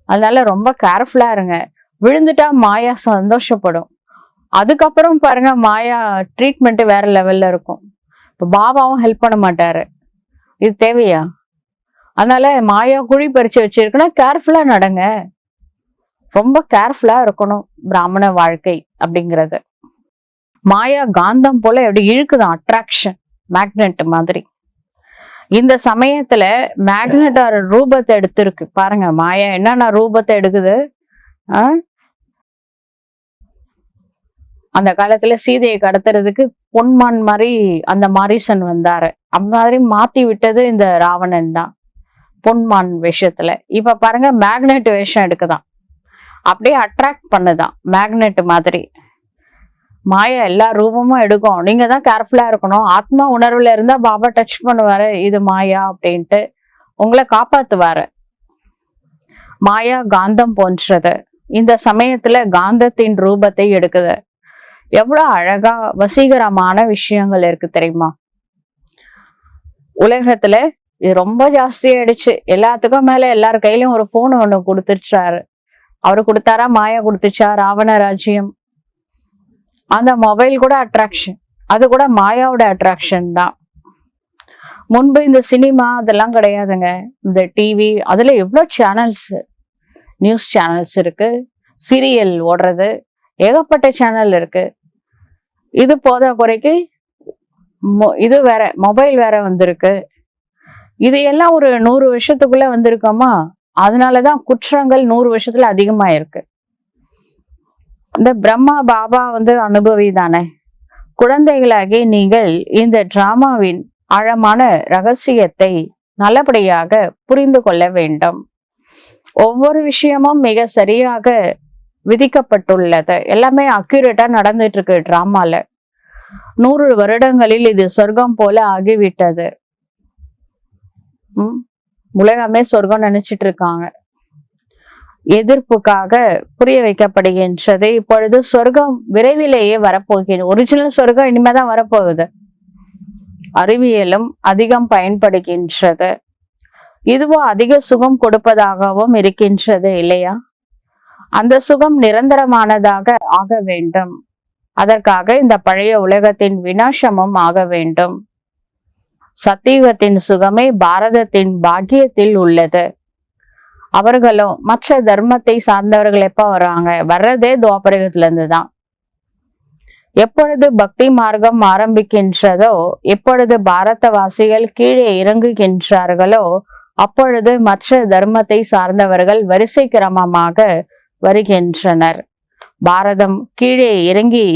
அதனால ரொம்ப கேர்ஃபுல்லா இருங்க. விழுந்துட்டா மாயா சந்தோஷப்படும். அதுக்கப்புறம் பாருங்க மாயா ட்ரீட்மெண்ட் வேற லெவல்ல இருக்கும். இப்ப பாபாவும் ஹெல்ப் பண்ண மாட்டாரு, இது தேவையா? அதனால மாயா குழி பறிச்சு வச்சிருக்குன்னா கேர்ஃபுல்லா நடங்க. ரொம்ப கேர்ஃபுல்லா இருக்கணும் பிராமண வாழ்க்கை அப்படிங்கிறது. மாயா காந்தம் போல எப்படி இழுக்குதான், அட்ராக்ஷன் மேக்னெட் மாதிரி. இந்த சமயத்துல மேக்னெட் ரூபத்தை எடுத்திருக்கு பாருங்க. மாயா என்னன்னா ரூபத்தை எடுக்குது. அந்த காலத்துல சீதையை கடத்துறதுக்கு பொன்மான் மாதிரி அந்த மாரீசன் வந்தாரு. அந்த மாதிரி மாத்தி விட்டது இந்த ராவணன் தான் பொன்மான் வேஷத்துல. இப்ப பாருங்க மேக்னெட் வேஷம் எடுக்குதான், அப்படியே அட்ராக்ட் பண்ணுதான் மேக்னெட் மாதிரி. மாயா எல்லா ரூபமும் எடுக்கும், நீங்க தான் கேர்ஃபுல்லா இருக்கணும். ஆத்மா உணர்வுல இருந்தா பாபா டச் பண்ணுவாரு, இது மாயா அப்படின்ட்டு உங்களை காப்பாத்துவாரு. மாயா காந்தம் போன்றது. இந்த சமயத்துல காந்தத்தின் ரூபத்தை எடுக்குது. எவ்வளவு அழகா வசீகரமான விஷயங்கள் இருக்கு தெரியுமா? உலகத்துல இது ரொம்ப ஜாஸ்தி ஆயிடுச்சு. எல்லாத்துக்கும் மேல எல்லார் கையிலயும் ஒரு போன் ஒண்ணு கொடுத்துச்சாரு. அவரு கொடுத்தாரா, மாயா கொடுத்துச்சா? ராவண ராஜ்யம். அந்த மொபைல் கூட அட்ராக்ஷன், அது கூட மாயாவோட அட்ராக்ஷன் தான். முன்பு இந்த சினிமா அதெல்லாம் கிடையாதுங்க. இந்த டிவி, அதுல எவ்வளவு சேனல்ஸ், நியூஸ் சேனல்ஸ் இருக்கு, சீரியல் ஓடுறது, ஏகப்பட்ட சேனல் இருக்கு. இது போத குறைக்கு இது வேற, மொபைல் வேற வந்திருக்கு. இது எல்லாம் ஒரு 100 வருஷத்துக்குள்ள வந்திருக்கோமா, அதனாலதான் குற்றங்கள் 100 வருஷத்துல அதிகமாயிருக்கு. இந்த பிரம்மா பாபா அனுபவி தானே. குழந்தைகளாகி நீங்கள் இந்த டிராமாவின் ஆழமான ரகசியத்தை நல்லபடியாக புரிந்து கொள்ள வேண்டும். ஒவ்வொரு விஷயமும் மிக சரியாக விதிக்கப்பட்டுள்ளது. எல்லாமே அக்யூரேட்டா நடந்துட்டு இருக்கு டிராமால. 100 வருடங்களில் இது சொர்க்கம் போல ஆகிவிட்டது. உலகமே சொர்க்கம் நினைச்சிட்டு இருக்காங்க. எதிர்ப்புக்காக புரிய வைக்கப்படுகின்றது. இப்பொழுது சொர்க்கம் விரைவிலேயே வரப்போகிறது. ஒரிஜினல் சொர்க்கம் இனிமேதான் வரப்போகுது. அறிவியலும் அதிகம் பயன்படுகின்றது. இதுவும் அதிக சுகம் கொடுப்பதாகவும் இருக்கின்றது இல்லையா? அந்த சுகம் நிரந்தரமானதாக ஆக வேண்டும். அதற்காக இந்த பழைய உலகத்தின் விநாசமும் ஆக வேண்டும். சத்தியுகத்தின் சுகமே பாரதத்தின் பாக்கியத்தில் உள்ளது. அவர்களும் மற்ற தர்மத்தை சார்ந்தவர்கள் எப்ப வர்றாங்க? வர்றதே துவாபரகத்துல இருந்துதான். எப்பொழுது பக்தி மார்க்கம் ஆரம்பிக்கின்றதோ, எப்பொழுது பாரதவாசிகள் கீழே இறங்குகின்றார்களோ, அப்பொழுது மற்ற தர்மத்தை சார்ந்தவர்கள் வரிசை கிரமமாக வருகின்றனர். பாரதம் கீழே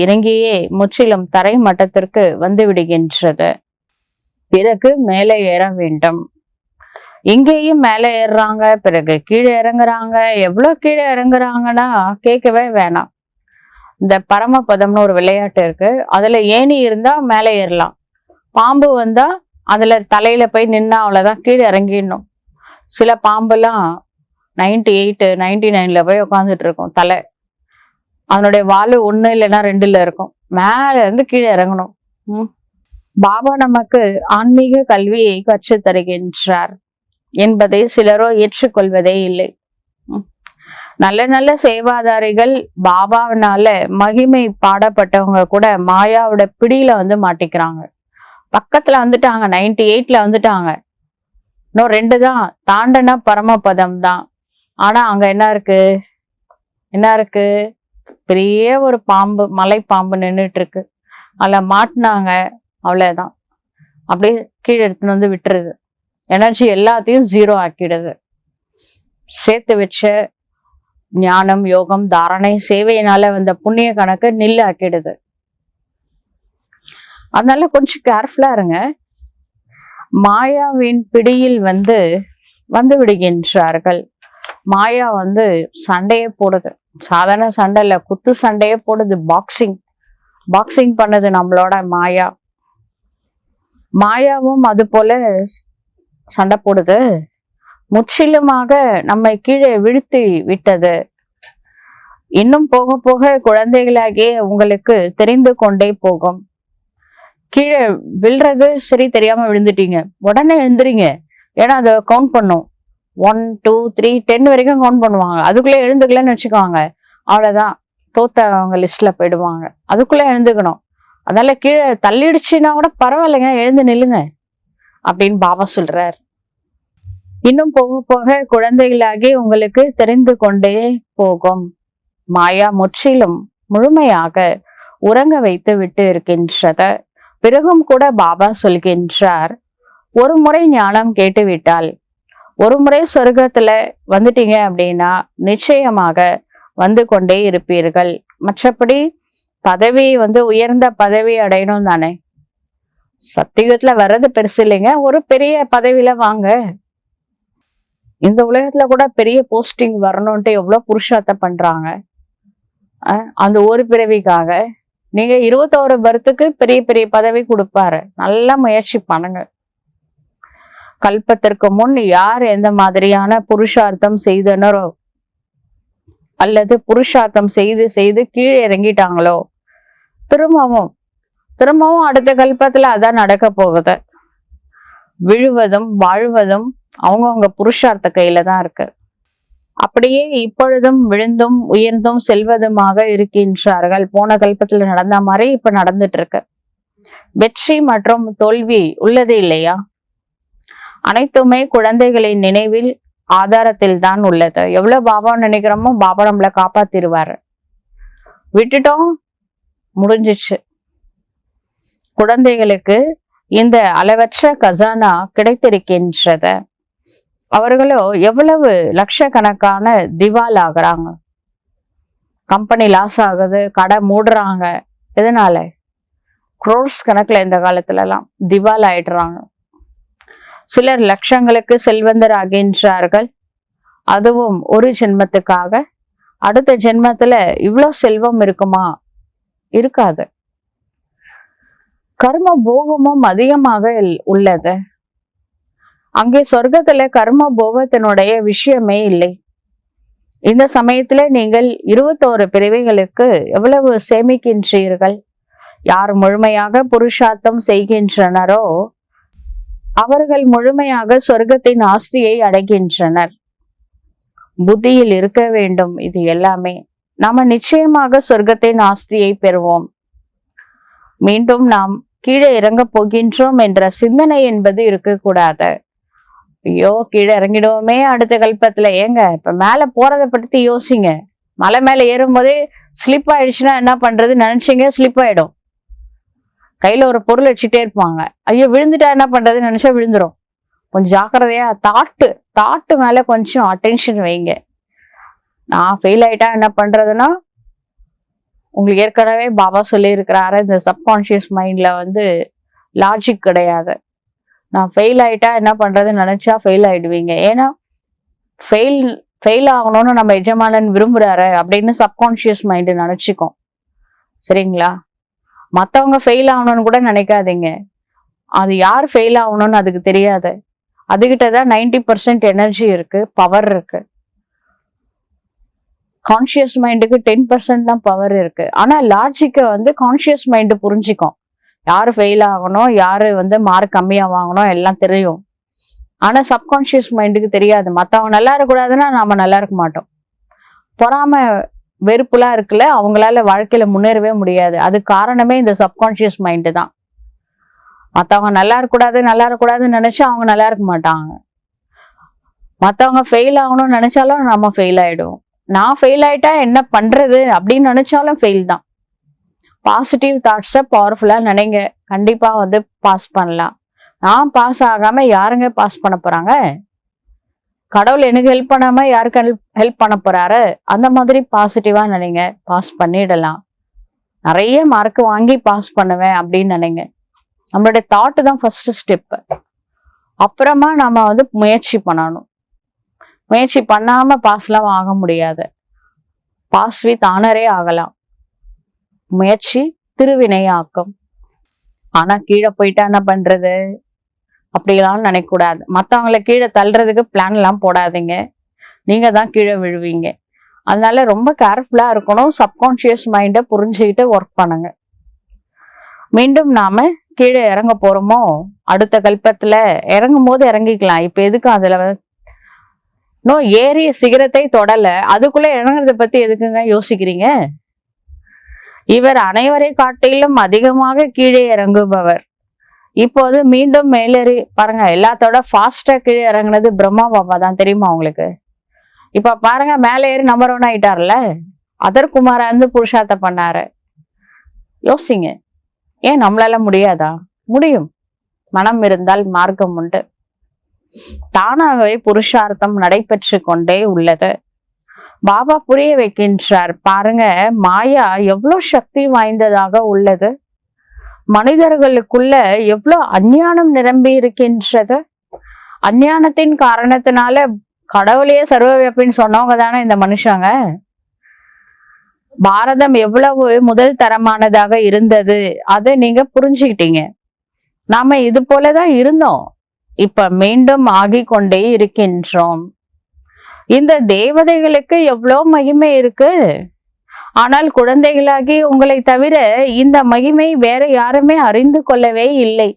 இறங்கியே முற்றிலும் தரை மட்டத்திற்கு வந்து விடுகின்றது. பிறகு மேலே ஏற வேண்டும். இங்கேயும் மேலே ஏறுறாங்க, பிறகு கீழே இறங்குறாங்க. எவ்வளவு கீழே இறங்குறாங்கன்னா கேட்கவே வேணாம். இந்த பரமபதம்னு ஒரு விளையாட்டு இருக்கு. அதுல ஏணி இருந்தா மேலே ஏறலாம், பாம்பு வந்தா அதுல தலையில போய் நின்னா அவ்வளவுதான், கீழே இறங்கிடணும். சில பாம்பெல்லாம் 98, 99ல போய் உட்காந்துட்டு இருக்கும் தலை. அதனுடைய வாலு 1 இல்லைன்னா 2ல இருக்கும். மேல இருந்து கீழே இறங்கணும். பாபா நமக்கு ஆன்மீக கல்வியை கற்றுத் தருகின்றார் என்பதை சிலரோ ஏற்றுக்கொள்வதே இல்லை. நல்ல நல்ல சேவாதாரிகள், பாபாவினால மகிமை பாடப்பட்டவங்க கூட மாயாவோட பிடியில மாட்டிக்கிறாங்க. பக்கத்துல வந்துட்டாங்க, 98ல வந்துட்டாங்க. இன்னும் 2 தான் தாண்டனா பரமபதம் தான். ஆனா அங்க என்ன இருக்கு? பெரிய ஒரு பாம்பு, மலை பாம்பு நின்றுட்டு இருக்கு. அதுல மாட்டினாங்க, அவ்வளவுதான். அப்படியே கீழே எடுத்துன்னு விட்டுருது. எனர்ஜி எல்லாத்தையும் 0 ஆக்கிடுது. சேர்த்து வச்ச ஞானம், யோகம், தாரணை, சேவையினால வந்த புண்ணிய கணக்கு நில்லு ஆக்கிடுது. அதனால கொஞ்சம் கேர்ஃபுல்லா இருங்க. மாயாவின் பிடியில் வந்து விடுகின்றார்கள். மாயா சண்டையே போடுது. சாதாரண சண்டை இல்ல, குத்து சண்டையே போடுது. பாக்ஸிங் பண்ணுது நம்மளோட மாயா. மாயாவும் அது போல சண்டை போடுது. முற்றிலுமாக நம்மை கீழே வீழ்த்தி விட்டது. இன்னும் போக போக குழந்தைகளாகிய உங்களுக்கு தெரிந்து கொண்டே போகும். கீழே விழுறது சரி, தெரியாம விழுந்துட்டீங்க, உடனே எழுந்துறீங்க. ஏன்னா அதை கவுண்ட் பண்ணும். 1, 2, 3, 10 வரைக்கும் கவுண்ட் பண்ணுவாங்க. அதுக்குள்ளே எழுந்துக்கலன்னு வச்சுக்கோங்க, அவ்வளவுதான், தோத்தவங்க லிஸ்ட்ல போயிடுவாங்க. அதுக்குள்ள எழுந்துக்கணும். அதனால கீழே தள்ளிடுச்சுன்னா கூட பரவாயில்லைங்க, எழுந்து நில்லுங்க அப்படின்னு பாபா சொல்றார். இன்னும் போக போக குழந்தைகளாகி உங்களுக்கு தெரிந்து கொண்டே போகும். மாயா முற்றிலும் முழுமையாக உறங்க வைத்து விட்டு இருக்கின்றது. பிறகும் கூட பாபா சொல்கின்றார், ஒரு முறை ஞானம் கேட்டுவிட்டால், ஒரு முறை சொர்க்கத்துல வந்துட்டீங்க அப்படின்னா நிச்சயமாக வந்து கொண்டே இருப்பீர்கள். மற்றபடி பதவி உயர்ந்த பதவி அடையணும் தானே. சத்தியுகத்துல வர்றது பெருசு இல்லைங்க, ஒரு பெரிய பதவியில வாங்க. இந்த உலகத்துல கூட பெரிய போஸ்டிங் வரணும்ட்டு எவ்வளவு புருஷார்த்தம் பண்றாங்க. அந்த ஒரு பிறவிக்காக நீங்க 21 பர்த்துக்கு பெரிய பெரிய பதவி கொடுப்பாரு. நல்லா முயற்சி பண்ணுங்க. கல்பத்திற்கு முன் யார் எந்த மாதிரியான புருஷார்த்தம் செய்தனரோ அல்லது புருஷார்த்தம் செய்து செய்து கீழே இறங்கிட்டாங்களோ திரும்பவும் அடுத்த கல்பத்துல அதான் நடக்க போகுது. விழுவதும் வாழ்வதும் அவங்கவுங்க புருஷார்த்த கையில தான் இருக்கு. அப்படியே இப்பொழுதும் விழுந்தும் உயர்ந்தும் செல்வதுமாக இருக்கின்றார்கள். போன கல்பத்துல நடந்த மாதிரி இப்ப நடந்துட்டு இருக்கு. வெற்றி மற்றும் தோல்வி உள்ளது இல்லையா? அனைத்துமே குழந்தைகளின் நினைவில் ஆதாரத்தில் தான் உள்ளது. எவ்வளவு பாபா நினைக்கிறோமோ பாபா நம்மளை காப்பாத்திருவாரு. விட்டுட்டோம், முடிஞ்சிச்சு. குழந்தைகளுக்கு இந்த அளவற்ற கஜானா கிடைத்திருக்கின்றது. அவர்களோ எவ்வளவு லட்சக்கணக்கான திவால் ஆகுறாங்க. கம்பெனி லாஸ் ஆகுது, கடை மூடுறாங்க. எதனால? குரோர்ஸ் கணக்குல இந்த காலத்துல எல்லாம் திவால் ஆயிடுறாங்க. சிலர் லட்சங்களுக்கு செல்வந்தர் ஆகின்றார்கள். அதுவும் ஒரு ஜென்மத்துக்காக. அடுத்த ஜென்மத்துல இவ்வளவு செல்வம் இருக்குமா? இருக்காது. கர்ம போகமும் அதிகமாக உள்ளது. அங்கே சொர்க்கத்துல கர்ம போகத்தினுடைய விஷயமே இல்லை. இந்த சமயத்துல நீங்கள் 21 பிறவிகளுக்கு எவ்வளவு சேமிக்கின்றீர்கள்? யார் முழுமையாக புருஷார்த்தம் செய்கின்றனரோ அவர்கள் முழுமையாக சொர்க்கத்தின் ஆஸ்தியை அடைகின்றனர். புத்தியில் இருக்க வேண்டும் இது எல்லாமே. நாம நிச்சயமாக சொர்க்கத்தின் ஆஸ்தியை பெறுவோம். மீண்டும் நாம் கீழே இறங்க போகின்றோம் என்ற சிந்தனை என்பது இருக்கக்கூடாது. ஐயோ கீழே இறங்கிடுவோமே அடுத்த கல்பத்துல. ஏங்க இப்ப மேல போறதை பத்தி யோசிங்க. மலை மேல ஏறும் போதே ஸ்லிப் ஆயிடுச்சுன்னா என்ன பண்றது நினைச்சீங்க? ஸ்லிப் ஆயிடும். கையில ஒரு பொருள் வச்சுட்டே இருப்பாங்க. ஐயோ விழுந்துட்டா என்ன பண்றதுன்னு நினைச்சா விழுந்துரும். கொஞ்சம் ஜாக்கிரதையா தாட்டு மேல கொஞ்சம் அட்டென்ஷன் வைங்க. நான் ஃபெயில் ஆயிட்டா என்ன பண்றதுன்னா, உங்களுக்கு ஏற்கனவே பாபா சொல்லி இருக்கிறாரு, இந்த சப்கான்சியஸ் மைண்ட்ல லாஜிக் கிடையாது. நான் ஃபெயில் ஆயிட்டா என்ன பண்றதுன்னு நினைச்சா ஃபெயில் ஆயிடுவீங்க. ஏன்னா ஃபெயில் ஆகணும்னு நம்ம எஜமானன் விரும்புறாரு அப்படின்னு சப்கான்சியஸ் மைண்ட் நினைச்சுக்கோம். சரிங்களா? மத்தவங்க ஃபெயில் ஆகணும்னு கூட நினைக்காதீங்க. அது யார் ஃபெயில் ஆகணும்னு அதுக்கு தெரியாது. அதுகிட்டதான் 90% எனர்ஜி இருக்கு, பவர் இருக்கு. கான்சியஸ் மைண்டுக்கு 10% தான் பவர் இருக்கு. ஆனா லாஜிக்க கான்சியஸ் மைண்ட் புரிஞ்சுக்கும். யாரு ஃபெயில் ஆகணும், யாரு மார்க் கம்மியா வாங்கணும் எல்லாம் தெரியும். ஆனா சப்கான்சியஸ் மைண்டுக்கு தெரியாது. மத்தவங்க நல்லா இருக்கக்கூடாதுன்னா நாம நல்லா இருக்க மாட்டோம். பொறாம வெறுப்புலாம் இருக்குல்ல, அவங்களால வாழ்க்கையில முன்னேறவே முடியாது. அது காரணமே இந்த சப்கான்சியஸ் மைண்டு தான். மத்தவங்க நல்லா இருக்கக்கூடாதுன்னு நினைச்சா அவங்க நல்லா இருக்க மாட்டாங்க. மத்தவங்க ஃபெயில் ஆகணும்னு நினைச்சாலும் நம்ம ஃபெயில் ஆயிடுவோம். நான் ஃபெயில் ஆயிட்டா என்ன பண்றது அப்படின்னு நினைச்சாலும் ஃபெயில் தான். பாசிட்டிவ் தாட்ஸை பவர்ஃபுல்லா நினைங்க. கண்டிப்பா பாஸ் பண்ணலாம். நான் பாஸ் ஆகாம யாருங்க பாஸ் பண்ண போறாங்க? கடவுள் எனக்கு ஹெல்ப் பண்ணாம யாருக்கு ஹெல்ப் பண்ண போறாரு? அந்த மாதிரி பாசிட்டிவா நினைங்க. பாஸ் பண்ணிடலாம். நிறைய மார்க் வாங்கி பாஸ் பண்ணுவேன் அப்படின்னு நினைங்க. நம்மளுடைய தாட்டு தான் ஃபர்ஸ்ட் ஸ்டெப். அப்புறமா நம்ம முயற்சி பண்ணணும். முயற்சி பண்ணாம பாஸ்லாம் ஆக முடியாது. பாஸ் வித் ஆனரே ஆகலாம். முயற்சி திருவினை ஆக்கும். ஆனா கீழே போயிட்டா என்ன பண்றது? அப்படிலாம் நினைக்க கூடாது. மத்தவங்களை கீழே தள்ளுறதுக்கு பிளான் எல்லாம் போடாதீங்க. நீங்க தான் கீழே விழுவீங்க. அதனால ரொம்ப கேர்ஃபுல்லா இருக்கணும். சப்கான்சியஸ் மைண்டை புரிஞ்சுக்கிட்டு ஒர்க் பண்ணுங்க. மீண்டும் நாம கீழே இறங்க போறோமோ அடுத்த கல்பத்துல இறங்கும் போது இறங்கிக்கலாம். இப்ப எதுக்கு அதுல இன்னும் ஏறிய சிகரத்தை தொடல, அதுக்குள்ள இறங்குறத பத்தி எதுக்குங்க யோசிக்கிறீங்க? இவர் அனைவரை காட்டிலும் அதிகமாக கீழே இறங்குபவர். இப்போது மீண்டும் மேலேறி பாருங்க. எல்லாத்தோட ஃபாஸ்டா கீழே இறங்குனது பிரம்மா பாபா தான். தெரியுமா உங்களுக்கு? இப்ப பாருங்க, மேலே ஏறி நம்பர் 1 ஆயிட்டார்ல. அதர்குமாரா புருஷார்த்தம் பண்ணாரு. யோசிங்க. ஏன் நம்மளால முடியாதா? முடியும். மனம் இருந்தால் மார்க்கம் உண்டு. தானாகவே புருஷார்த்தம் நடைபெற்று கொண்டே உள்ளது. பாபா புரிய வைக்கின்றார். பாருங்க, மாயா எவ்வளவு சக்தி வாய்ந்ததாக உள்ளது. மனிதர்களுக்குள்ள எவ்வளவு அஞ்ஞானம் நிரம்பி இருக்கின்றது. அஞ்ஞானத்தின் காரணத்தினால கடவுளையே சர்வவியாபின்னு சொன்னவங்க தானே இந்த மனுஷங்க. பாரதம் எவ்வளவு முதல் தரமானதாக இருந்தது அதை நீங்க புரிஞ்சுக்கிட்டீங்க. நாம இது போலதான் இருந்தோம், இப்ப மீண்டும் ஆகிக் கொண்டே இருக்கின்றோம். இந்த தேவதைகளுக்கு எவ்வளோ மகிமை இருக்கு. ஆனால் குழந்தைகளாகி உங்களை தவிர இந்த மகிமை வேற யாருமே அறிந்து கொள்ளவே இல்லை.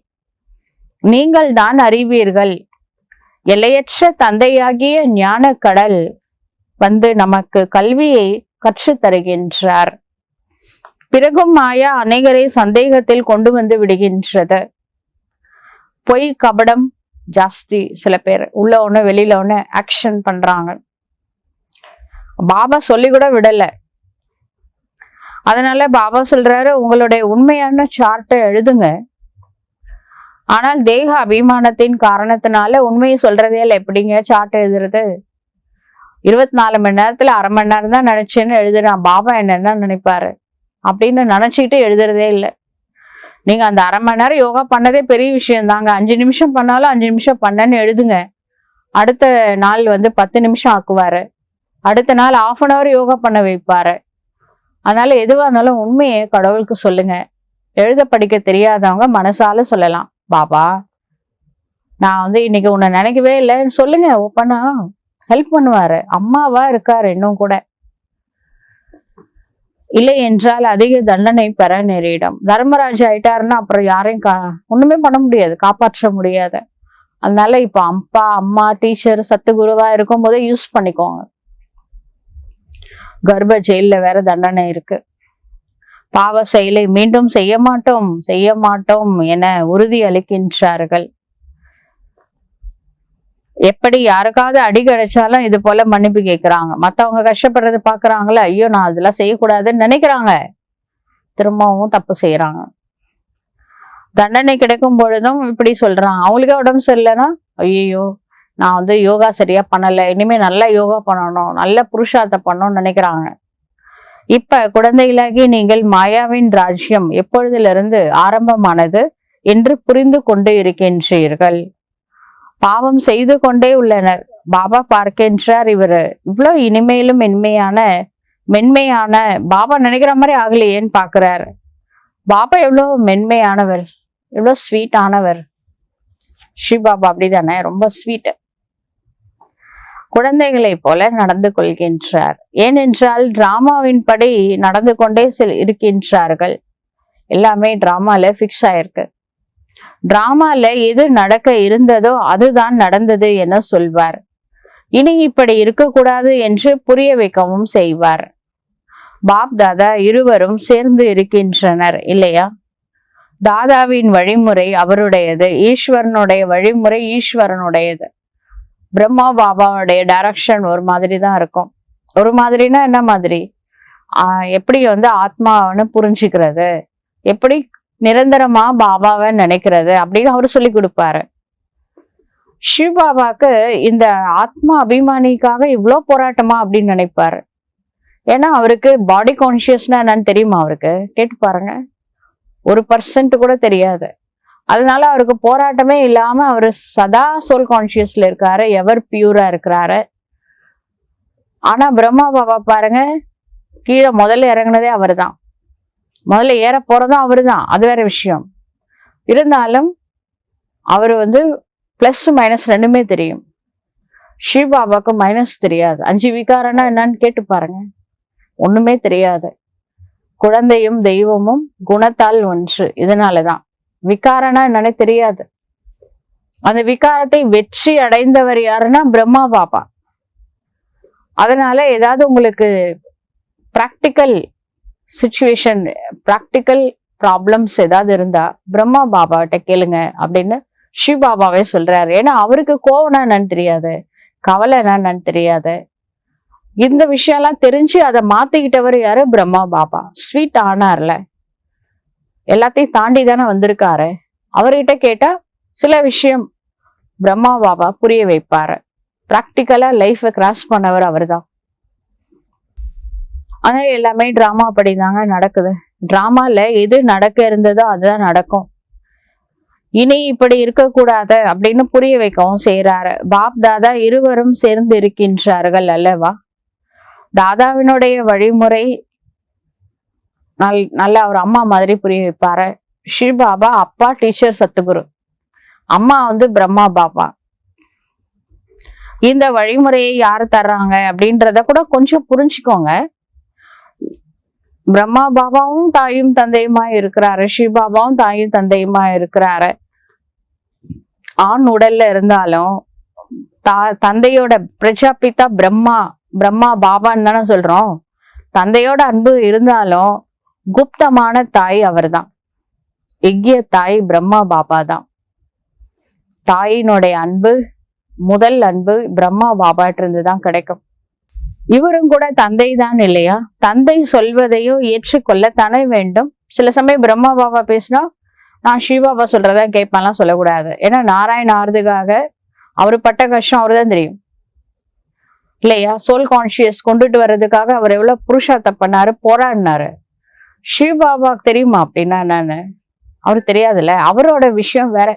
நீங்கள் தான் அறிவீர்கள். எல்லையற்ற தந்தையாகிய ஞான கடல் வந்து நமக்கு கல்வியை கற்று தருகின்றார். பிறகும் மாயா அநேகரை சந்தேகத்தில் கொண்டு வந்து விடுகின்றது. பொய் கபடம் ஜாஸ்தி. சில பேர் உள்ள ஒண்ணு வெளியில ஒண்ணு ஆக்ஷன் பண்றாங்க. பாபா சொல்லி கூட விடல. அதனால பாபா சொல்றாரு, உங்களுடைய உண்மையான சார்ட்டை எழுதுங்க. ஆனால் தேக அபிமானத்தின் காரணத்தினால உண்மையை சொல்றதே இல்லை. எப்படிங்க சார்ட் எழுதுறது? 24 மணி நேரத்துல அரை மணி நேரம் தான் நினைச்சேன்னு எழுதுறான். பாபா என்ன நினைப்பாரு அப்படின்னு நினைச்சுக்கிட்டு எழுதுறதே இல்லை. நீங்க அந்த அரை மணி நேரம் யோகா பண்ணதே பெரிய விஷயம் தாங்க. 5 நிமிஷம் பண்ணாலும் 5 நிமிஷம் பண்ணேன்னு எழுதுங்க. அடுத்த நாள் 10 நிமிஷம் ஆக்குவாரு. அடுத்த நாள் 1/2 hour யோகா பண்ண வைப்பாரு. அதனால எதுவா இருந்தாலும் உண்மையை கடவுளுக்கு சொல்லுங்க. எழுத படிக்க தெரியாதவங்க மனசால சொல்லலாம், பாபா நான் இன்னைக்கு உன்னை நினைக்கவே இல்லைன்னு சொல்லுங்க. ஓப்பனா ஹெல்ப் பண்ணுவாரு. அம்மாவா இருக்காரு இன்னும் கூட. இல்லை என்றால் அதிக தண்டனை பெற நேரிடும். தர்மராஜ் ஆயிட்டாருன்னா அப்புறம் யாரையும் ஒண்ணுமே பண்ண முடியாது, காப்பாற்ற முடியாது. அதனால இப்ப அப்பா அம்மா டீச்சர் சத்துகுருவா இருக்கும் போதே யூஸ் பண்ணிக்கோங்க. கர்ப்ப ஜெயில வேற தண்டனை இருக்கு. பாவ செயலை மீண்டும் செய்ய மாட்டோம் என உறுதி அளிக்கின்றார்கள். எப்படி யாருக்காவது அடி கிடைச்சாலும் இது போல மன்னிப்பு கேட்கிறாங்க. மத்தவங்க கஷ்டப்படுறது பாக்குறாங்களே, ஐயோ நான் அதெல்லாம் செய்யக்கூடாதுன்னு நினைக்கிறாங்க, திரும்பவும் தப்பு செய்யறாங்க. தண்டனை கிடைக்கும் பொழுதும் இப்படி சொல்றாங்க. அவங்களுக்கே உடம்பு சரியில்லைன்னா, ஐயோ நான் யோகா சரியா பண்ணல, இனிமே நல்லா யோகா பண்ணணும், நல்ல புருஷார்த்தம் பண்ணணும்னு நினைக்கிறாங்க. இப்ப குழந்தைகளாகி நீங்கள் மாயாவின் ராஜ்யம் எப்பொழுதிலிருந்து ஆரம்பமானது என்று புரிந்து கொண்டு இருக்கின்றீர்கள். பாவம் செய்து கொண்டே உள்ளனர். பாபா பார்க்கின்றார், இவரு இவ்வளவு இனிமையிலும் மென்மையான பாபா நினைக்கிற மாதிரி ஆகலையேன்னு பாக்குறாரு. பாபா எவ்வளவு மென்மையானவர், எவ்வளவு ஸ்வீட் ஆனவர். ஸ்ரீ பாபா அப்படிதானே, ரொம்ப ஸ்வீட். குழந்தைகளை போல நடந்து கொள்கின்றார். ஏனென்றால் டிராமாவின் படி நடந்து கொண்டே இருக்கின்றார்கள். எல்லாமே டிராமால பிக்ஸ் ஆயிருக்கு. டிராமால எது நடக்க இருந்ததோ அதுதான் நடந்தது என சொல்வார். இனி இப்படி இருக்கக்கூடாது என்று புரிய வைக்கவும் செய்வார். பாப் தாதா இருவரும் சேர்ந்து இருக்கின்றனர் இல்லையா? தாதாவின் வழிமுறை அவருடையது, ஈஸ்வரனுடைய வழிமுறை ஈஸ்வரனுடையது. பிரம்மா பாபாவுடைய டைரக்ஷன் ஒரு மாதிரி தான் இருக்கும். ஒரு மாதிரினா என்ன மாதிரி? எப்படி ஆத்மாவன்னு புரிஞ்சுக்கிறது, எப்படி நிரந்தரமா பாபாவை நினைக்கிறது அப்படின்னு அவரு சொல்லி கொடுப்பாரு. சிவ பாபாக்கு இந்த ஆத்மா அபிமானிக்காக இவ்வளவு போராட்டமா அப்படின்னு நினைப்பாரு. ஏன்னா அவருக்கு பாடி கான்சியஸ்னா என்னன்னு தெரியுமா? அவருக்கு கேட்டு பாருங்க, 1% கூட தெரியாது. அதனால அவருக்கு போராட்டமே இல்லாம அவரு சதா சோல் கான்சியஸ்ல இருக்காரு, எவர் பியூரா இருக்கிறாரு. ஆனா பிரம்மா பாபா பாருங்க, கீழே முதல்ல இறங்குனதே அவரு தான், முதல்ல ஏற போறதும் அவரு தான், அது வேற விஷயம். இருந்தாலும் அவரு பிளஸ் மைனஸ் ரெண்டுமே தெரியும். ஸ்ரீ பாபாவுக்கு மைனஸ் தெரியாது. 5 விகாரம்னா என்னன்னு கேட்டு பாருங்க, ஒண்ணுமே தெரியாது. குழந்தையும் தெய்வமும் குணத்தால் ஒன்று. இதனாலதான் விகாரம்னா என்னன்னு தெரியாது. அந்த விகாரத்தை வெற்றி அடைந்தவர் யாருன்னா பிரம்மா பாபா. அதனால ஏதாவது உங்களுக்கு பிராக்டிக்கல் சிச்சுவேஷன், பிராக்டிக்கல் ப்ராப்ளம்ஸ் ஏதாவது இருந்தா பிரம்மா பாபாட்ட கேளுங்க அப்படின்னு ஸ்ரீ பாபாவே சொல்றாரு. ஏன்னா அவருக்கு கோவம்னா என்னன்னு தெரியாது, கவலை என்னன்னு தெரியாது. இந்த விஷயம் எல்லாம் தெரிஞ்சு அதை மாத்திக்கிட்டவர் யாரு? பிரம்மா பாபா. ஸ்வீட் ஆனார்ல, எல்லாத்தையும் தாண்டி தானே வந்திருக்காரு. அவர்கிட்ட கேட்டா சில விஷயம் பிரம்மா பாபா புரிய வைப்பாரு. பிராக்டிக்கலா லைஃபை கிராஸ் பண்ணவர் அவர் தான். ஆனா எல்லாமே டிராமா படிதாங்க நடக்குது. டிராமால எது நடக்க இருந்ததோ அதுதான் நடக்கும். இனி இப்படி இருக்கக்கூடாது அப்படின்னு புரிய வைக்கவும் செய்யறாரு. பாப் தாதா இருவரும் சேர்ந்து இருக்கின்றார்கள் அல்லவா. தாதாவினுடைய வழிமுறை நல்ல அவர் அம்மா மாதிரி புரிய வைப்பாரு. ஸ்ரீபாபா அப்பா டீச்சர் சத்துகுரு, அம்மா பிரம்மா பாபா. இந்த வழிமுறையை யாரு தர்றாங்க அப்படின்றத கூட கொஞ்சம் புரிஞ்சுக்கோங்க. பிரம்மா பாபாவும் தாயும் தந்தையுமா இருக்கிறாரு, ஸ்ரீபாபாவும் தாயும் தந்தையுமா இருக்கிறாரு. ஆண் உடல்ல இருந்தாலும் தந்தையோட பிரஜாபிதா பிரம்மா பாபான்னு தானே சொல்றோம். தந்தையோட அன்பு இருந்தாலும் குப்தமான தாய் அவர்தான். எக்கிய தாய் பிரம்மா பாபா தான். தாயினுடைய அன்பு, முதல் அன்பு பிரம்மா பாபாட்டு இருந்துதான் கிடைக்கும். இவரும் கூட தந்தை தான் இல்லையா. தந்தை சொல்வதையோ ஏற்றுக்கொள்ள தானே வேண்டும். சில சமயம் பிரம்மா பாபா பேசினா நான் ஸ்ரீபாபா சொல்றதா கேட்பான்லாம் சொல்லக்கூடாது. ஏன்னா நாராயண் ஆறுதுக்காக அவரு பட்ட கஷ்டம் அவருதான் தெரியும் இல்லையா. சோல் கான்சியஸ் கொண்டுட்டு வர்றதுக்காக அவர் எவ்வளவு புருஷார்த்தம் பண்ணாரு, போராடினாரு. ஸ்ரீபாபாக்கு தெரியுமா அப்படின்னா என்னன்னு அவரு தெரியாதுல்ல. அவரோட விஷயம் வேற,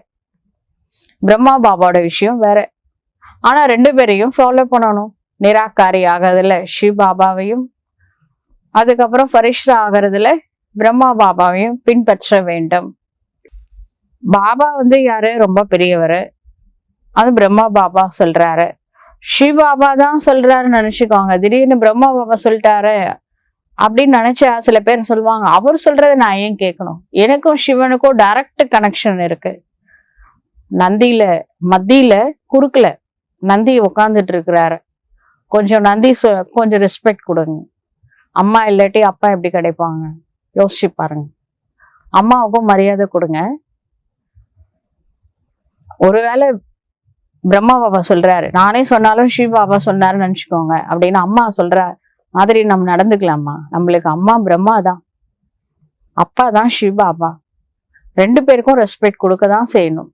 பிரம்மா பாபாவோட விஷயம் வேற. ஆனா ரெண்டு பேரையும் ஃபாலோ பண்ணணும். நிராகாரி ஆகிறதுல ஸ்ரீபாபாவையும், அதுக்கப்புறம் ஃபரிஷ்டா ஆகிறதுல பிரம்மா பாபாவையும் பின்பற்ற வேண்டும். பாபா யாரு, ரொம்ப பெரியவர். அது பிரம்மா பாபா சொல்றாரு. ஸ்ரீபாபா தான் சொல்றாருன்னு நினைச்சுக்கோங்க. திடீர்னு பிரம்மா பாபா சொல்லிட்டாரு அப்படின்னு நினைச்சா சில பேர் சொல்லுவாங்க, அவர் சொல்றதை நான் ஏன் கேட்கணும், எனக்கும் சிவனுக்கும் டைரக்ட் கனெக்ஷன் இருக்கு. நந்தியில மத்தியில குறுக்கல நந்தி உட்காந்துட்டு இருக்கிறாரு. கொஞ்சம் நந்தி கொஞ்சம் ரெஸ்பெக்ட் கொடுங்க. அம்மா இல்லாட்டி அப்பா எப்படி கிடைப்பாங்க, யோசிச்சு பாருங்க. அம்மாவுக்கும் மரியாதை கொடுங்க. ஒருவேளை பிரம்மா பாபா சொல்றாரு, நானே சொன்னாலும் ஸ்ரீ பாபா சொன்னாருன்னு நினைச்சுக்கோங்க அப்படின்னு அம்மா சொல்ற மாதிரி நம்ம நடந்துக்கலாமா. நம்மளுக்கு அம்மா பிரம்மா தான், அப்பா தான் ஸ்ரீ பாபா. ரெண்டு பேருக்கும் ரெஸ்பெக்ட் கொடுக்க தான் செய்யணும்.